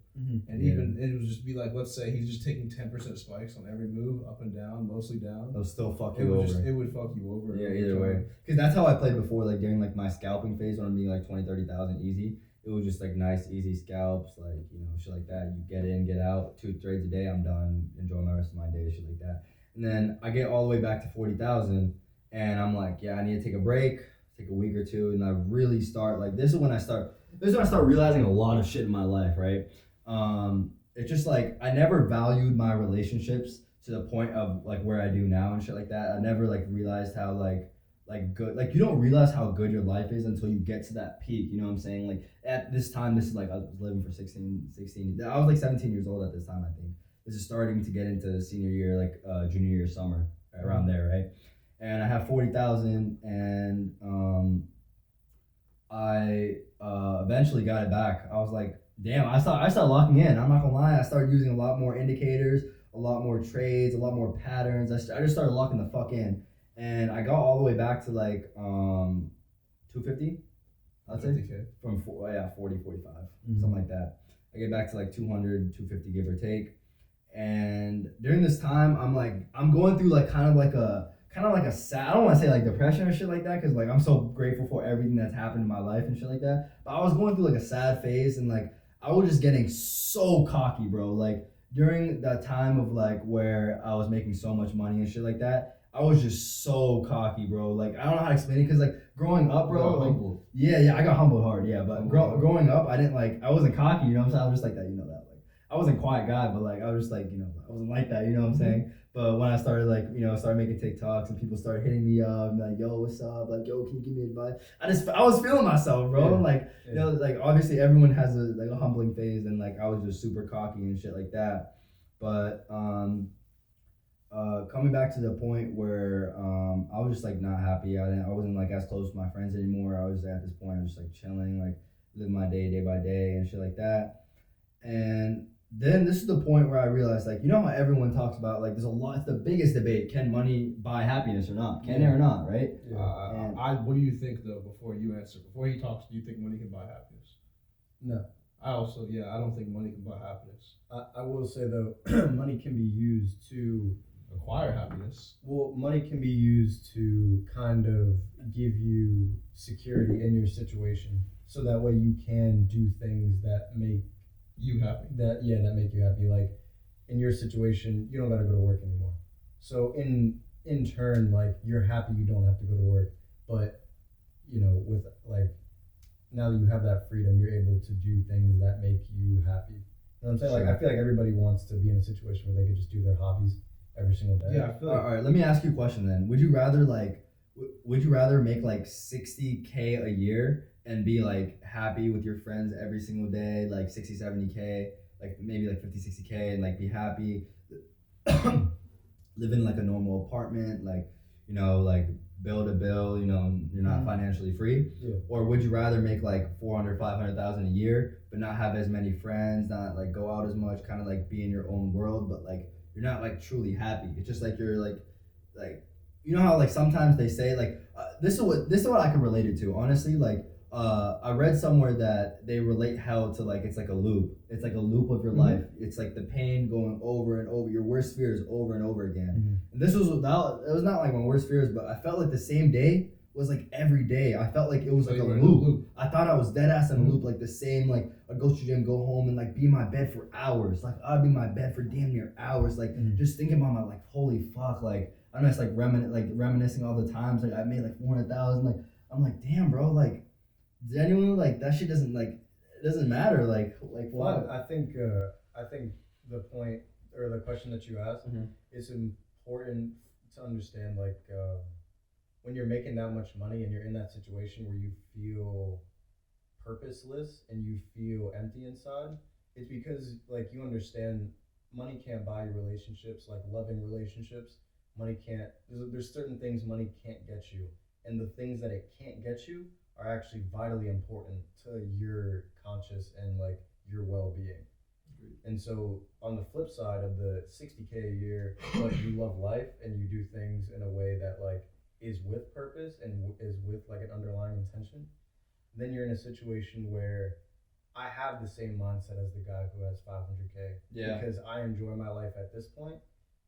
And even it would just be like, let's say he's just taking 10% spikes on every move, up and down, mostly down. It'll still fuck you over. It would fuck you over. Yeah, either way. Because that's how I played before, like during like my scalping phase when I'm being like 20,000-30,000 easy. It was just like nice, easy scalps, like, you know, shit like that. You get in, get out, 2 trades a day, I'm done, enjoy my rest of my day, shit like that. And then I get all the way back to 40,000, and I'm like, yeah, I need to take a break, take a week or two, and I really start, like, this is when I start realizing a lot of shit in my life, right? It's just like, I never valued my relationships to the point of like where I do now and shit like that. I never like realized how like good, like you don't realize how good your life is until you get to that peak, you know what I'm saying? Like at this time, this is like, I was living for 16, I was like 17 years old at this time, I think. This is starting to get into senior year, like junior year, summer, around there, right? And I have 40,000, and I eventually got it back. I was like, damn, I started locking in. I'm not gonna lie, I started using a lot more indicators, a lot more trades, a lot more patterns. I just started locking the fuck in, and I got all the way back to like 250. I'd say from 40, 45, something like that. I get back to like 200, 250, give or take. And during this time, I'm going through like kind of kind of like a sad, I don't want to say like depression or shit like that, because like I'm so grateful for everything that's happened in my life and shit like that. But I was going through like a sad phase, and like I was just getting so cocky, bro. Like during that time of like where I was making so much money and shit like that, I was just so cocky, bro. Like I don't know how to explain it, because like growing up, bro, like yeah, I got humbled hard, yeah. But growing up, I didn't like, I wasn't cocky, you know what I'm saying? I was just like that, you know that. Like I wasn't a quiet guy, but like I was just like, you know, I wasn't like that, you know what I'm saying? But when I started like, you know, started making TikToks and people started hitting me up and like, yo, what's up? Like, yo, can you give me advice? I was feeling myself, bro. Like, you know, like obviously everyone has a humbling phase, and like I was just super cocky and shit like that. But coming back to the point where I was just like not happy. I wasn't like as close with my friends anymore. I was at this point, I was just like chilling, like living my day by day and shit like that. And then this is the point where I realized, like, you know how everyone talks about, like, there's a lot, it's the biggest debate, can money buy happiness or not? Can it or not, right? What do you think, though, before you answer? Before he talks, do you think money can buy happiness? No. I don't think money can buy happiness. I will say, though, money can be used to acquire happiness. Well, money can be used to kind of give you security in your situation, so that way you can do things that make you happy. That make you happy. Like in your situation, you don't got to go to work anymore. So in turn, like you're happy you don't have to go to work. But you know, with like now that you have that freedom, you're able to do things that make you happy. You know what I'm saying? Like I feel like everybody wants to be in a situation where they could just do their hobbies every single day. Yeah, I feel like. All right, let me ask you a question then. Would you rather make like 60K a year and be like happy with your friends every single day, like 60, 70K, like maybe like 50, 60K, and like be happy, live in like a normal apartment, like, you know, like bill to bill, you know, you're not financially free? Yeah. Or would you rather make like 400, 500,000 a year, but not have as many friends, not like go out as much, kind of like be in your own world, but like you're not like truly happy? It's just like you're like, you know how like sometimes they say like, this is what I can relate it to, honestly. Like, I read somewhere that they relate hell to like, it's like a loop. It's like a loop of your life. It's like the pain going over and over, your worst fears over and over again. And this was it was not like my worst fears, but I felt like the same day was like every day. I felt like it was like a loop. I thought I was dead ass in a loop, like the same, like I'd go to the gym, go home, and like be in my bed for hours. Like I'd be in my bed for damn near hours, like just thinking about my, like, holy fuck, like I'm just like reminiscing all the times like I made like 400,000. Like I'm like, damn, bro, like genuinely, like that shit doesn't, like, it doesn't matter, like well, I think the point or the question that you asked is important to understand. Like when you're making that much money and you're in that situation where you feel purposeless and you feel empty inside, it's because like you understand money can't buy relationships, like loving relationships. Money can't, there's certain things money can't get you, and the things that it can't get you are actually vitally important to your conscious and like your well-being. And so on the flip side of the 60K a year, but you love life and you do things in a way that like is with purpose and is with like an underlying intention, then you're in a situation where I have the same mindset as the guy who has 500K. Yeah. Because I enjoy my life at this point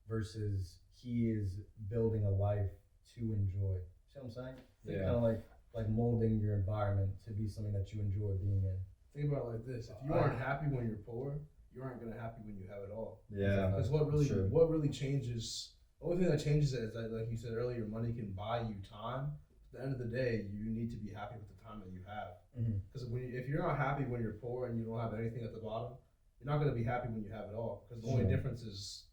versus he is building a life to enjoy. See what I'm saying? It's kind of like molding your environment to be something that you enjoy being in. Think about it like this: if you aren't happy when you're poor, you aren't gonna happy when you have it all. Yeah. Because what really changes? The only thing that changes it is that, like you said earlier, money can buy you time. At the end of the day, you need to be happy with the time that you have. Because if you're not happy when you're poor and you don't have anything at the bottom, you're not gonna be happy when you have it all. Because the only difference is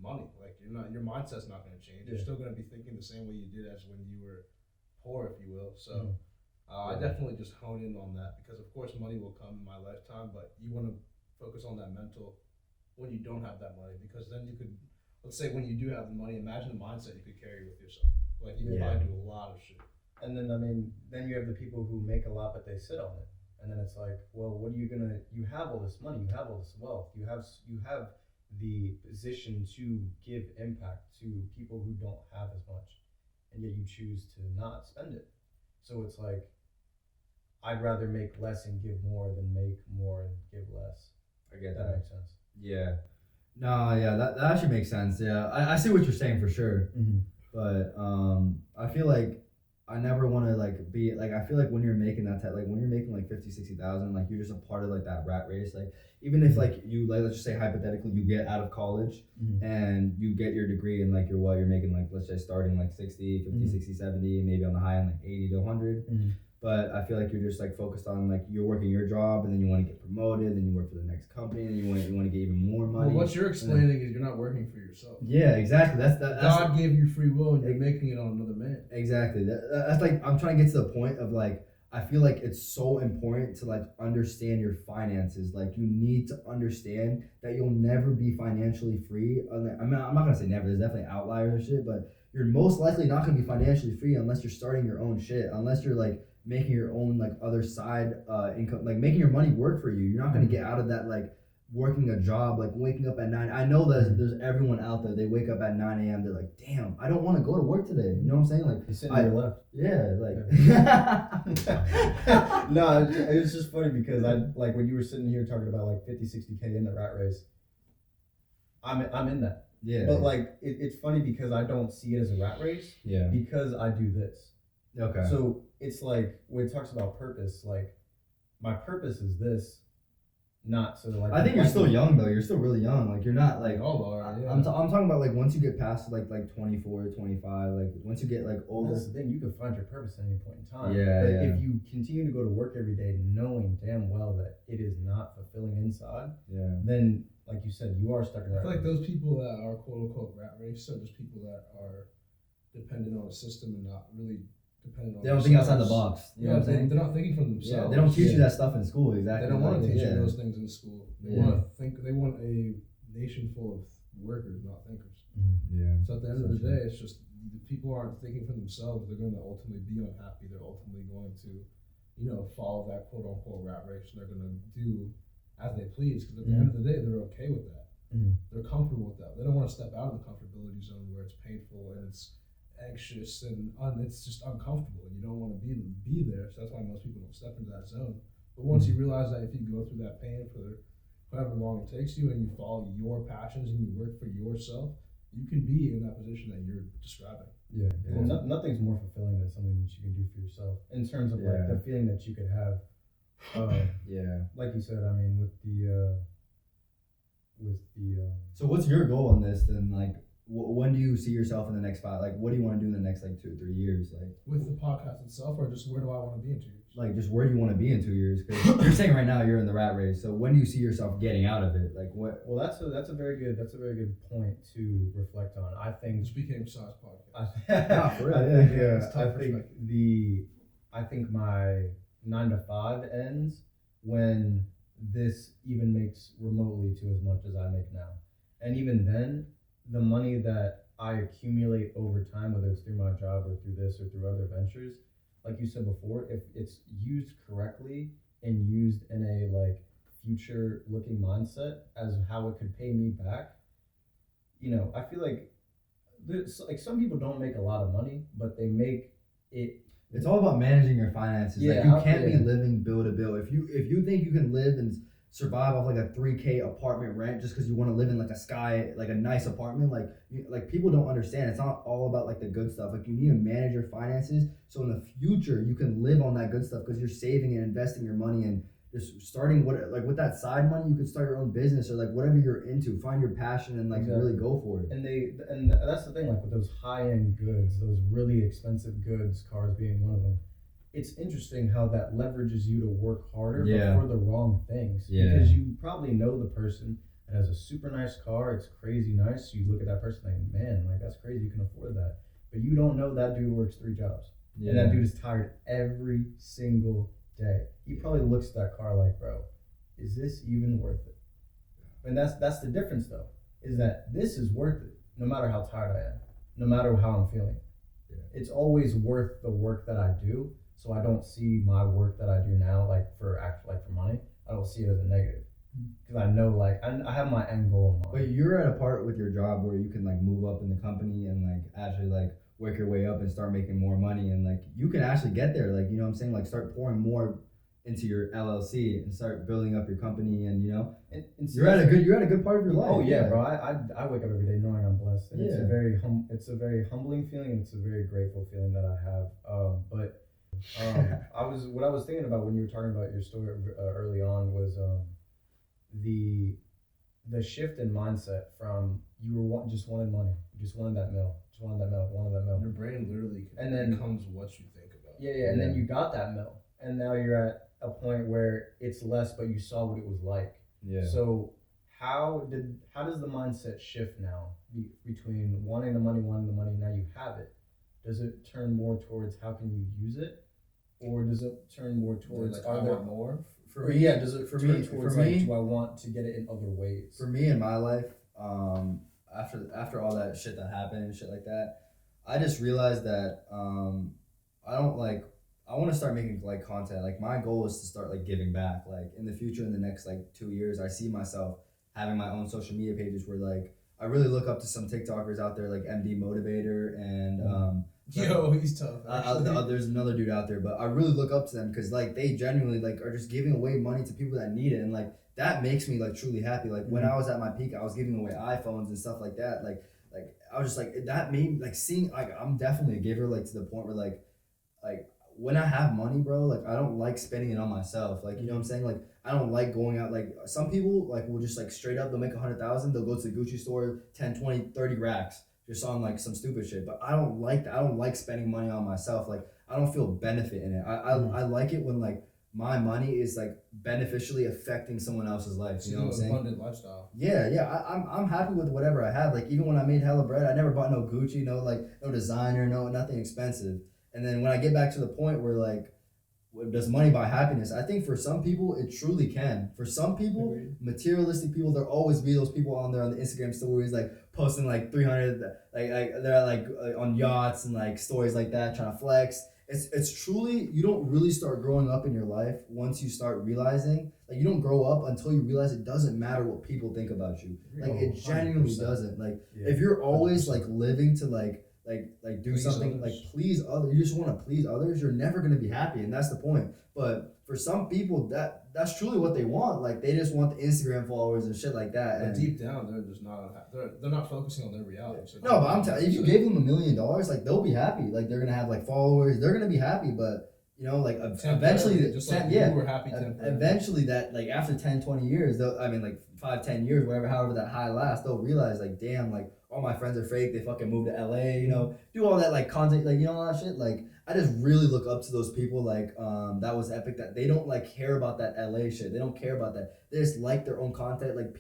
money. Like your mindset's not gonna change. You're still gonna be thinking the same way you did as when you were poor, if you will. So I definitely just hone in on that, because of course money will come in my lifetime, but you want to focus on that mental when you don't have that money, because then you could, let's say when you do have the money, imagine the mindset you could carry with yourself. Like you could probably do a lot of shit. And then then you have the people who make a lot but they sit on it, and then it's like, well, what are you gonna? You have all this money, you have all this wealth, you have the position to give impact to people who don't have as much, and yet you choose to not spend it. So it's like, I'd rather make less and give more than make more and give less. I get that. Makes sense. Yeah. No, yeah, that actually makes sense. Yeah, I see what you're saying for sure. But I feel like I never want to like be like, I feel like when you're making that type, like when you're making like 50, 60,000, like you're just a part of like that rat race. Like even if like you like, let's just say hypothetically you get out of college and you get your degree and like you're making like, let's say starting like 60, 50, 60, 70, maybe on the high end like 80 to 100. But I feel like you're just like focused on like you're working your job and then you want to get promoted, then you work for the next company and you want to get even more money. Well, what you're explaining is you're not working for yourself. Yeah, exactly. That's God gave you free will and you're making it on another man. Exactly. That's like I'm trying to get to the point of like I feel like it's so important to like understand your finances. Like you need to understand that you'll never be financially free. I mean, I'm not gonna say never. There's definitely outliers and shit, but you're most likely not gonna be financially free unless you're starting your own shit. Unless you're like making your own like other side income, like making your money work for you. You're not gonna get out of that like working a job, like waking up at 9. I know that there's everyone out there. They wake up at 9 a.m. They're like, damn, I don't want to go to work today. You know what I'm saying? Like You're sitting to your left. Yeah, like No, it was just funny because I like when you were sitting here talking about like 50, 60K in the rat race. I'm in that. Yeah. But like it's funny because I don't see it as a rat race. Yeah. Because I do this. Okay. So it's like when it talks about purpose, like my purpose is this, not so like. I think you're still young though. You're still really young. Like you're not like. All are. Yeah. I'm talking about like once you get past like 24, 25, like once you get like older. That's the thing. You can find your purpose at any point in time. Yeah. But yeah. if you continue to go to work every day knowing damn well that it is not fulfilling inside, then like you said, you are stuck in I that. feel like those people that are quote unquote rat race are just people that are dependent on a system and not really dependent on. They don't think outside the box. You know what I'm saying? They're not thinking for themselves. Yeah, they don't teach you that stuff in school. Exactly. They don't want to teach you those things in school. They Yeah. want to think. They want a nation full of workers, not thinkers. Yeah. So at the end of the day, it's just the people aren't thinking for themselves. They're going to ultimately be unhappy. They're ultimately going to, follow that quote unquote rat race. And they're going to do as they please because at the end of the day, they're okay with that. They're comfortable with that. They don't want to step out of the comfortability zone where it's painful and it's anxious and it's just uncomfortable and you don't want to be there. So that's why most people don't step into that zone. But once you realize that if you go through that pain for however long it takes you and you follow your passions and you work for yourself, you can be in that position that you're describing. Yeah. Well, nothing's more fulfilling than something that you can do for yourself in terms of like the feeling that you could have. Like you said, I mean, with the. So what's your goal on this then? Like, when do you see yourself in the next 5? Like, what do you want to do in the next like 2 or 3 years? Like with the podcast itself, or just where do I want to be in 2 years? Like, just where do you want to be in 2 years? Because you're saying right now you're in the rat race. So when do you see yourself getting out of it? Like what? Well, that's a very good point to reflect on. I think this became Sai's podcast. For real, I think my 9 to 5 ends when this even makes remotely to as much as I make now, and even then, the money that I accumulate over time, whether it's through my job or through this or through other ventures, like you said before, if it's used correctly and used in a like future looking mindset as how it could pay me back, I feel like some people don't make a lot of money, but they make it. It's all about managing your finances. Yeah, like you can't be living bill to bill. If you think you can live and survive off like a 3K apartment rent just because you want to live in like a nice apartment, like people don't understand. It's not all about like the good stuff. Like you need to manage your finances so in the future you can live on that good stuff because you're saving and investing your money and just starting with that side money you could start your own business or like whatever you're into. Find your passion and like really go for it. And that's the thing, like with those high end goods, those really expensive goods, cars being one of them. It's interesting how that leverages you to work harder but for the wrong things. Yeah. Because you probably know the person that has a super nice car, it's crazy nice. So you look at that person like, man, like that's crazy, you can afford that. But you don't know that dude works 3 jobs. Yeah. And that dude is tired every single day. He probably looks at that car like, bro, is this even worth it? And that's the difference though, is that this is worth it no matter how tired I am, no matter how I'm feeling. Yeah. It's always worth the work that I do. So I don't see my work that I do now, for money, I don't see it as a negative. Because I know, I have my end goal in mind. But you're at a part with your job where you can, move up in the company and, actually, work your way up and start making more money. And, you can actually get there, you know what I'm saying? Start pouring more into your LLC and start building up your company, and And you're at a good part of your life. Oh yeah, bro. I wake up every day knowing I'm blessed, and it's Yeah. it's a very humbling feeling, and it's a very grateful feeling that I have. What I was thinking about when you were talking about your story early on was the shift in mindset from just wanted money, just wanted that mill, wanted that mill. Your brain literally And then- becomes what you think about. Yeah, and then you got that mill, and now you're at a point where it's less, but you saw what it was like. Yeah. So how does the mindset shift now between wanting the money, now you have it? Does it turn more towards how can you use it, or does it turn more towards Like, I want more. For me, yeah, does it for turn me- towards for me- like, do I want to get it in other ways? For me in my life, after all that shit that happened and shit like that, I just realized that I don't like. I want to start making like content. Like my goal is to start like giving back. Like in the future, in the next like 2 years, I see myself having my own social media pages where like I really look up to some TikTokers out there like MD Motivator and Yo, he's tough. there's another dude out there, but I really look up to them because like they genuinely like are just giving away money to people that need it, and like that makes me like truly happy. Like when I was at my peak, I was giving away iPhones and stuff like that. Like I was just like that made like seeing like I'm definitely a giver like to the point where like when I have money, bro, like I don't like spending it on myself. Like you know what I'm saying? Like I don't like going out. Like some people like will just like straight up they'll make 100,000. They'll go to the Gucci store 10, 20, 30 racks just on like some stupid shit. But I don't like that. I don't like spending money on myself. Like I don't feel benefit in it. I like it when like my money is like beneficially affecting someone else's life. You know what I'm saying? Abundant lifestyle. Yeah. I'm happy with whatever I have. Like even when I made hella bread, I never bought no Gucci, no designer, nothing expensive. And then when I get back to the point where like, does money buy happiness? I think for some people it truly can. For some people, Agreed. materialistic people, there'll always be those people on there on the Instagram stories like posting like 300, like they're like on yachts and like stories like that trying to flex. It's truly, you don't really start growing up in your life once you start realizing, like you don't grow up until you realize it doesn't matter what people think about you. Like it genuinely 100%. doesn't. Like Yeah, if you're always 100%. like living to like do Please something others. like please others, you just want to please others, you're never going to be happy, and that's the point. But for some people that's truly what they want. Like they just want the Instagram followers and shit like that. But And deep down, they're just not. They're not focusing on their reality. So no, but I'm telling you, if you gave them $1 million, like they'll be happy. Like they're gonna have like followers. They're gonna be happy. But like eventually, just like yeah, you were happy temporarily. eventually that like after 10, 20 years, I mean like 5, 10 years, whatever, however that high lasts, they'll realize like damn, like all my friends are fake. They fucking moved to LA, do all that like content, like all that shit. Like I just really look up to those people. Like that was epic. That they don't like care about that LA shit. They don't care about that. They just like their own content. Like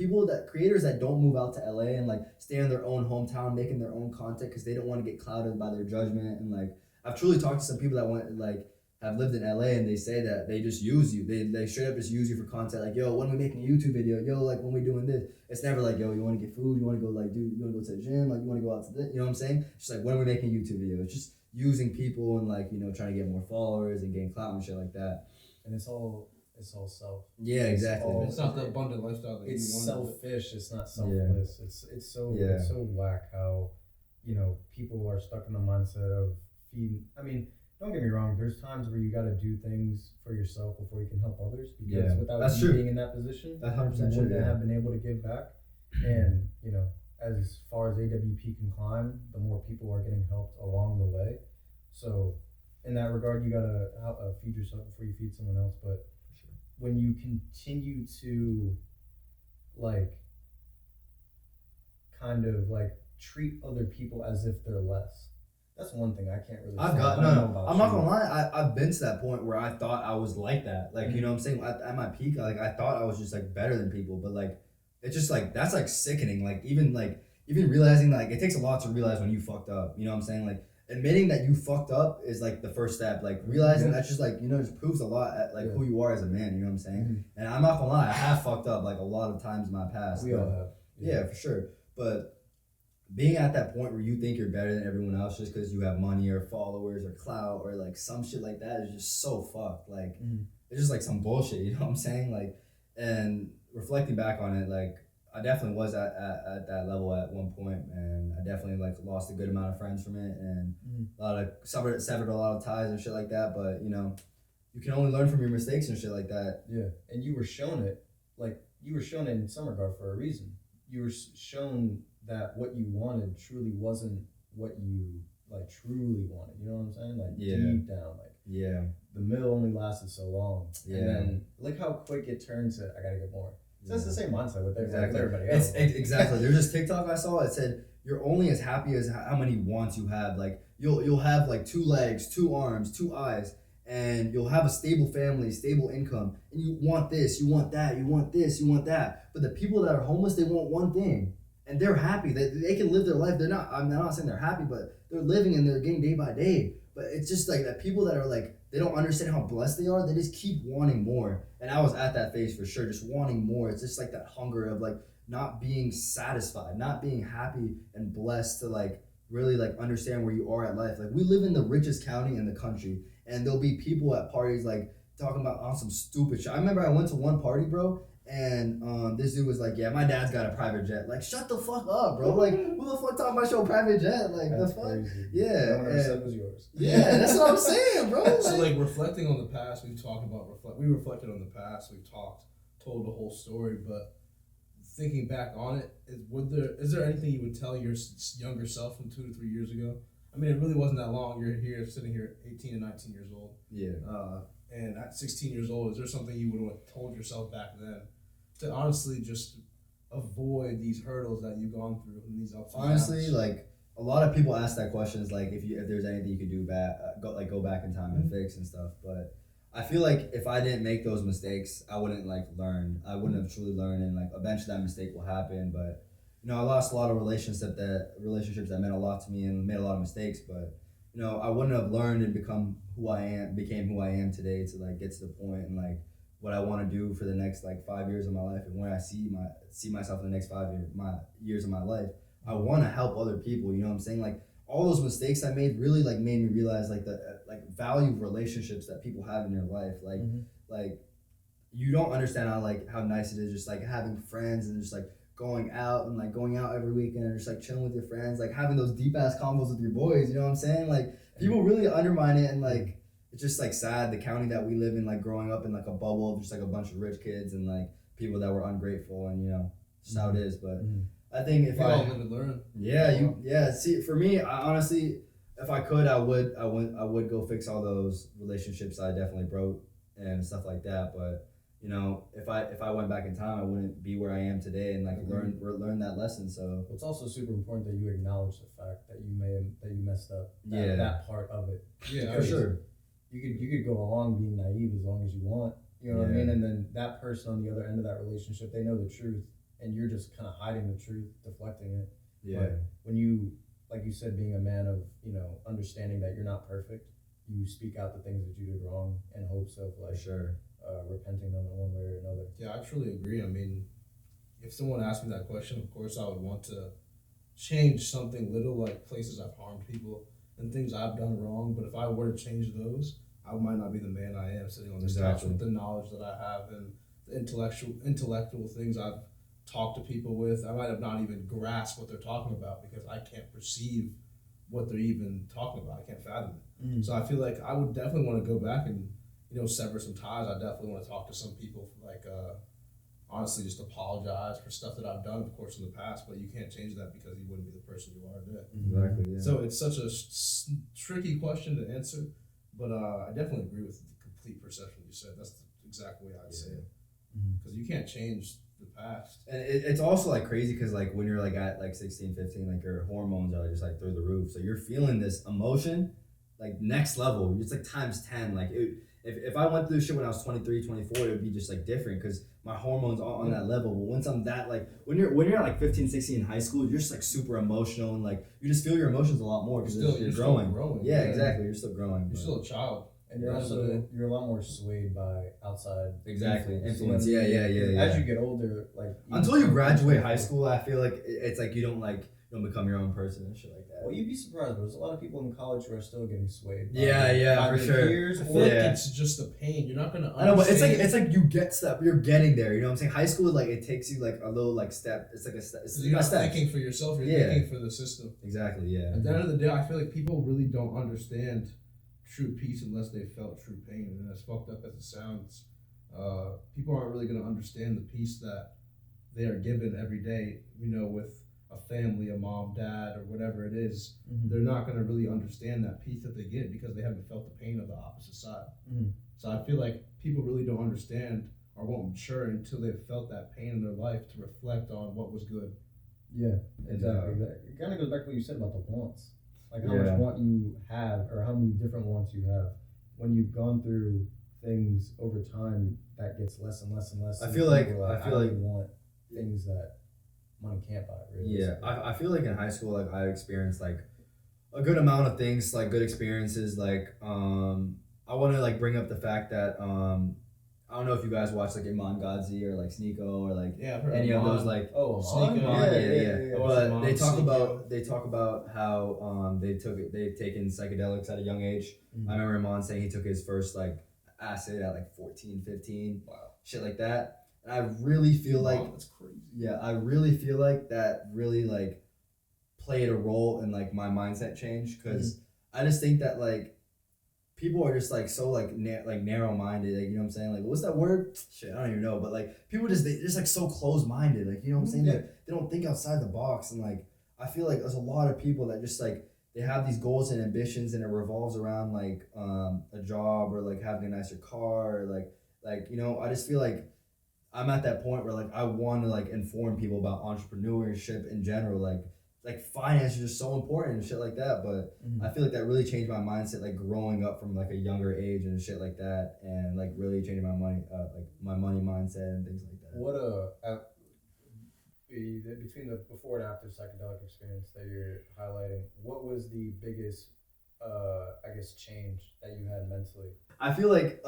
creators that don't move out to LA and like stay in their own hometown making their own content because they don't want to get clouded by their judgment. And like I've truly talked to some people that went like have lived in LA and they say that they just use you. They straight up just use you for content. Like, yo, when we making a YouTube video? Yo, like when we doing this? It's never like, yo, you want to get food? You want to go like, dude, you want to go to the gym? Like, you want to go out to this? You know what I'm saying? It's just like, when are we making a YouTube video? It's just using people and like, trying to get more followers and gain clout and shit like that. And it's all self. Yeah, exactly. all- It's not the abundant lifestyle that It's you want. selfish. It's not selfless. It's so whack how people are stuck in the mindset of feeding. I mean, don't get me wrong. There's times where you got to do things for yourself before you can help others. Because Yeah, without that's you true. being in that position, That's you 100% true. wouldn't Yeah. have been able to give back. And as far as AWP can climb, the more people are getting helped along the way. So, in that regard, you gotta feed yourself before you feed someone else. But when you continue to kind of treat other people as if they're less, that's one thing I can't really. I've say. got I don't know no. about I'm not you. gonna lie. I've been to that point where I thought I was like that. Like you know what I'm saying. At my peak, like I thought I was just like better than people. But like it's just like that's like sickening. Like even realizing like it takes a lot to realize when you fucked up. You know what I'm saying? Like admitting that you fucked up is like the first step. Like realizing that's just like just proves a lot at like who you are as a man. You know what I'm saying? Mm-hmm. And I'm not gonna lie. I have fucked up like a lot of times in my past. We all have. Yeah, for sure. But being at that point where you think you're better than everyone else just because you have money or followers or clout or like some shit like that is just so fucked. Like it's just like some bullshit, you know what I'm saying? Like, and reflecting back on it, like I definitely was at that level at one point, and I definitely like lost a good amount of friends from it, and a lot of severed a lot of ties and shit like that. But you can only learn from your mistakes and shit like that. Yeah, and you were shown it, like you were shown it in some regard for a reason. You were shown that what you wanted truly wasn't what you like truly wanted. You know what I'm saying? Like deep down, like the mill only lasted so long, and then look how quick it turned to I gotta get more. So that's the same mindset with everybody else. Exactly. There's this TikTok I saw. It said you're only as happy as how many wants you have. Like you'll have like 2 legs, 2 arms, 2 eyes. And you'll have a stable family, stable income, and you want this, you want that, you want this, you want that. But the people that are homeless, they want one thing, and they're happy. They can live their life. I'm not saying they're happy, but they're living and they're getting day by day. But it's just like that people that are like, they don't understand how blessed they are. They just keep wanting more. And I was at that phase for sure, just wanting more. It's just like that hunger of like not being satisfied, not being happy and blessed to like really like understand where you are at life. Like we live in the richest county in the country. And there'll be people at parties like talking about on some stupid shit. I remember I went to one party, bro, and this dude was like, "Yeah, my dad's got a private jet." Like, shut the fuck up, bro. Like, who the fuck talking about your private jet? Like, that's the fuck? Crazy. Yeah, No one said was yours. Yeah, that's what I'm saying, bro. So like reflecting on the past, we talked about we reflected on the past. We told the whole story, but thinking back on it, is there anything you would tell your younger self from 2 to 3 years ago? I mean, it really wasn't that long. You're here, sitting here, 18 and 19 years old. Yeah. And at 16 years old, is there something you would have told yourself back then to honestly just avoid these hurdles that you've gone through and these ups and downs? Honestly, like a lot of people ask that question, is like if there's anything you could do go back in time and fix and stuff. But I feel like if I didn't make those mistakes, I wouldn't like learn. I wouldn't have truly learned, and like eventually that mistake will happen. But I lost a lot of relationships that meant a lot to me and made a lot of mistakes, but I wouldn't have learned and became who I am today to like get to the point and like what I want to do for the next like 5 years of my life and where I see myself in the next 5 years of my life. I want to help other people. You know what I'm saying? Like all those mistakes I made really like made me realize like the like value of relationships that people have in their life. Like like you don't understand how nice it is just like having friends and just like going out every weekend and just like chilling with your friends, like having those deep ass combos with your boys. You know what I'm saying? Like people really undermine it, and like it's just like sad the county that we live in, like growing up in like a bubble of just like a bunch of rich kids and like people that were ungrateful, and just how it is. But I think if I all live and learn. See, for me, I honestly, if I could, I would go fix all those relationships I definitely broke and stuff like that. But if I went back in time, I wouldn't be where I am today and like learn that lesson. So it's also super important that you acknowledge the fact that you messed up. That part of it. Yeah, for sure. You could go along being naive as long as you want. You know what I mean? And then that person on the other end of that relationship, they know the truth, and you're just kind of hiding the truth, deflecting it. Yeah. But when you, like you said, being a man of understanding that you're not perfect, you speak out the things that you did wrong in hopes of like repenting them in one way or another. Yeah, I truly agree. I mean, if someone asked me that question, of course I would want to change something little, like places I've harmed people and things I've done wrong. But if I were to change those, I might not be the man I am sitting on this couch with the knowledge that I have and the intellectual things I've talked to people with. I might have not even grasped what they're talking about because I can't perceive what they're even talking about. I can't fathom it. So I feel like I would definitely want to go back and sever some ties. I definitely want to talk to some people, like honestly just apologize for stuff that I've done, of course, in the past, but you can't change that because you wouldn't be the person you are today. Exactly, yeah. So it's such a tricky question to answer, but I definitely agree with the complete perception you said. That's the exact way I'd say it. Because you can't change the past. And it's also like crazy because like when you're like at like 16, 15, like your hormones are just like through the roof. So you're feeling this emotion like next level. It's like times 10. Like if I went through shit when I was 23, 24, it would be just like different because my hormones are on that level. But once I'm that, like when you're at like 15, 16 in high school, you're just like super emotional and like you just feel your emotions a lot more because you're growing. Yeah, exactly. You're still growing. You're still a child. And you're a lot more swayed by outside influence. Yeah. As you get older, like until you graduate high school, I feel like it's like you don't become your own person and shit like that. Well, you'd be surprised, but there's a lot of people in college who are still getting swayed. By for sure. Peers I feel like it's just the pain. You're not gonna understand. I know, but it's like you get stuff. You're getting there. You know what I'm saying? High school, like it takes you like a little like step. It's like a step. You're not thinking for yourself. You're thinking for the system. Exactly. Yeah. At the end of the day, I feel like people really don't understand true peace unless they felt true pain. And as fucked up as it sounds, people aren't really gonna understand the peace that they are given every day. With a family, a mom, dad, or whatever it is, they're not gonna really understand that peace that they get because they haven't felt the pain of the opposite side. So I feel like people really don't understand or won't mature until they've felt that pain in their life to reflect on what was good. Yeah, exactly. It kind of goes back to what you said about the wants, like how much want you have, or how many different wants you have. When you've gone through things over time, that gets less and less and less. I feel like want things that money can't buy. Really. Yeah, I feel like in high school, like I experienced like a good amount of things, like good experiences. Like I want to like bring up the fact that I don't know if you guys watch like Iman Ghazi or like Sneeko or like any of those like Sneeko. But they talk about how they've taken psychedelics at a young age. I remember Iman saying he took his first like acid at like 14, 15, shit like that. And I really feel like that's crazy. Yeah, I really feel like that really like played a role in like my mindset change, because I just think that like people are just like so like narrow minded, like, you know what I'm saying, like what's that word? Shit, I don't even know, but like people they're just like so close minded, like, you know what I'm saying, like they don't think outside the box. And like I feel like there's a lot of people that just like they have these goals and ambitions, and it revolves around like a job or like having a nicer car, or like you know, I just feel like I'm at that point where like I want to like inform people about entrepreneurship in general, like finance is just so important and shit like that. But I feel like that really changed my mindset, like growing up from like a younger age and shit like that, and like really changing my money, like my money mindset and things like that. What between the before and after psychedelic experience that you're highlighting, what was the biggest I guess change that you had mentally? I feel like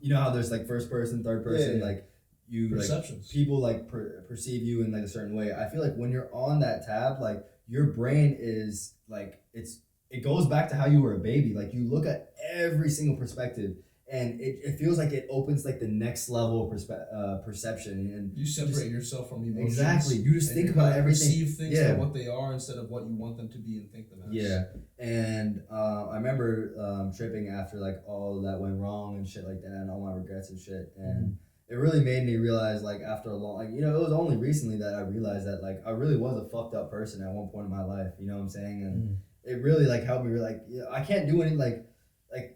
you know how there's like first person, third person, like you perceptions. Like people like perceive you in like a certain way. I feel like when you're on that tab, like your brain is like it goes back to how you were a baby. Like you look at every single perspective, and it feels like it opens like the next level of perception, and you separate yourself from emotions. Exactly, you just think about everything. Perceive things for what they are instead of what you want them to be and think them as. Yeah, and I remember tripping after like all that went wrong and shit like that, and all my regrets and shit, and it really made me realize, like after a long, like, you know, it was only recently that I realized that like I really was a fucked up person at one point in my life. You know what I'm saying? And it really like helped me. Like, yeah, I can't do any like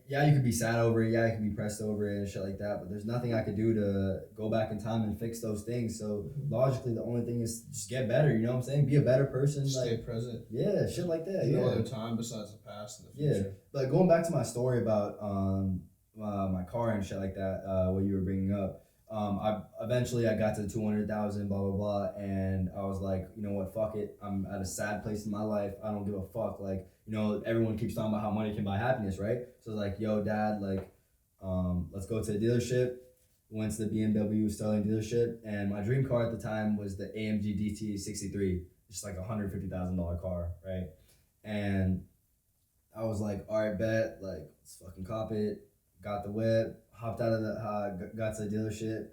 yeah, you could be sad over it, yeah, you could be pressed over it and shit like that, but there's nothing I could do to go back in time and fix those things. So logically, the only thing is just get better. You know what I'm saying? Be a better person. Stay present. Yeah, shit like that. No other time besides the past and the future. Yeah, but going back to my story about my car and shit like that, what you were bringing up. I eventually got to 200,000, blah blah blah, and I was like, you know what, fuck it. I'm at a sad place in my life. I don't give a fuck. Like, you know, everyone keeps talking about how money can buy happiness, right? So like, yo, dad, like, let's go to the dealership. Went to the BMW Sterling dealership, and my dream car at the time was the AMG DT63, just like $150,000 car, right? And I was like, all right, bet, like, let's fucking cop it. Got the whip. Hopped out of got to the dealership,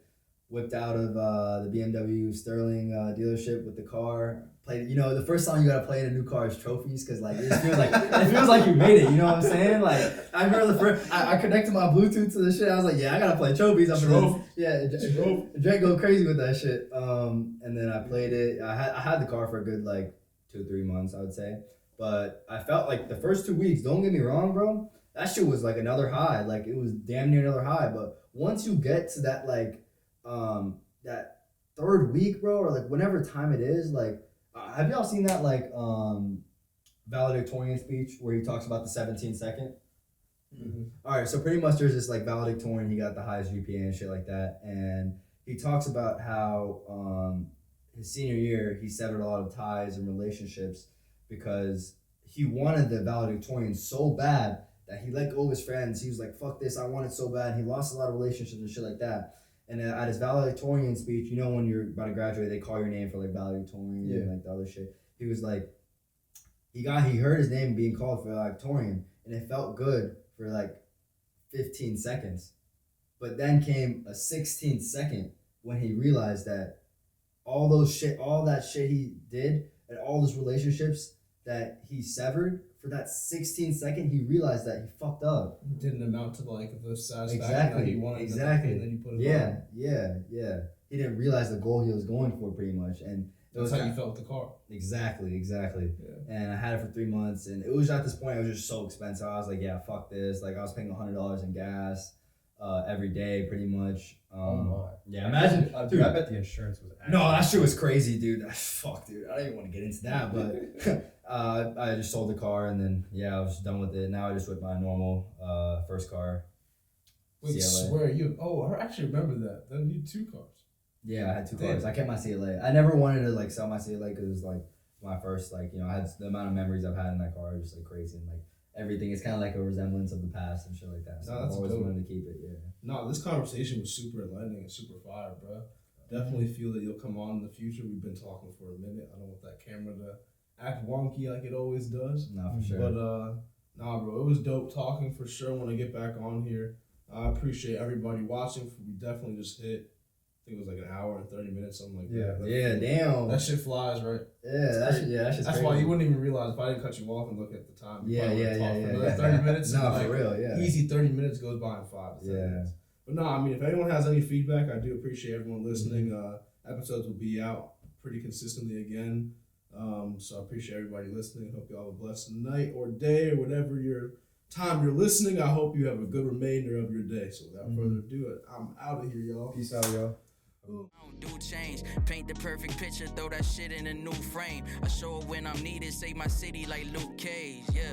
whipped out of the BMW Sterling dealership with the car. Played, you know, the first song you gotta play in a new car is Trophies, because like it feels like you made it. You know what I'm saying? Like I remember the first, I connected my Bluetooth to the shit. I was like, yeah, I gotta play Trophies. Drake go crazy with that shit. And then I played it. I had the car for a good like 2-3 months, I would say. But I felt like the first 2 weeks. Don't get me wrong, bro. That shit was like another high. Like it was damn near another high. But once you get to that like that third week, bro, or like whenever time it is, like have y'all seen that like valedictorian speech where he talks about the 17 second? All right, so pretty much there's this like valedictorian, he got the highest GPA and shit like that, and he talks about how his senior year he severed a lot of ties and relationships because he wanted the valedictorian so bad that he let go of his friends. He was like, fuck this, I want it so bad. He lost a lot of relationships and shit like that. And at his valedictorian speech, you know when you're about to graduate, they call your name for like valedictorian and like the other shit. He was like, he heard his name being called for valedictorian, and it felt good for like 15 seconds. But then came a 16th second when he realized that all that shit he did and all those relationships that he severed, for that 16 second, he realized that he fucked up. Didn't amount to like the satisfaction Exactly. that he wanted. Exactly. And then you put it Yeah. He didn't realize the goal he was going for, pretty much, and That's how you felt with the car. Exactly. Yeah. And I had it for 3 months, and it was at this point, it was just so expensive. I was like, yeah, fuck this. Like, I was paying $100 in gas every day, pretty much. Oh my. Yeah, imagine. Dude, I bet the insurance was. No, that shit was crazy, dude. Fuck, dude. I don't even want to get into that, but I just sold the car, and then I was done with it. Now I just with my normal first car. Wait, CLA. swear you? Oh, I actually remember that. Then you had 2 cars. Yeah, I had 2 Damn. cars. I kept my CLA. I never wanted to like sell my CLA because it was like my first, like, I had the amount of memories I've had in that car is just like crazy, and like everything is kind of like a resemblance of the past and shit like that. So No, I've that's always dope. wanted to keep it. Yeah. No, this conversation was super enlightening and super fire, bro. Definitely feel that you'll come on in the future. We've been talking for a minute. I don't want that camera to act wonky like it always does. No, for sure. But nah, bro, it was dope talking for sure. When I get back on here, I appreciate everybody watching. We definitely just hit, I think it was like an hour and 30 minutes, something like that. Yeah, damn. That shit flies, right? That's That's crazy. why you wouldn't even realize if I didn't cut you off and look at the time. You probably would've talked for another 30 minutes. No, and, for real, yeah. Easy 30 minutes goes by in 5 to 10 minutes. But no, I mean, if anyone has any feedback, I do appreciate everyone listening. Episodes will be out pretty consistently again. So I appreciate everybody listening. Hope you all have a blessed night or day or whatever your time you're listening. I hope you have a good remainder of your day. So without further ado, I'm out of here, y'all. Peace out, y'all. I don't do change, paint the perfect picture, throw that shit in a new frame. I show it when I'm needed, save my city like Luke Cage, yeah.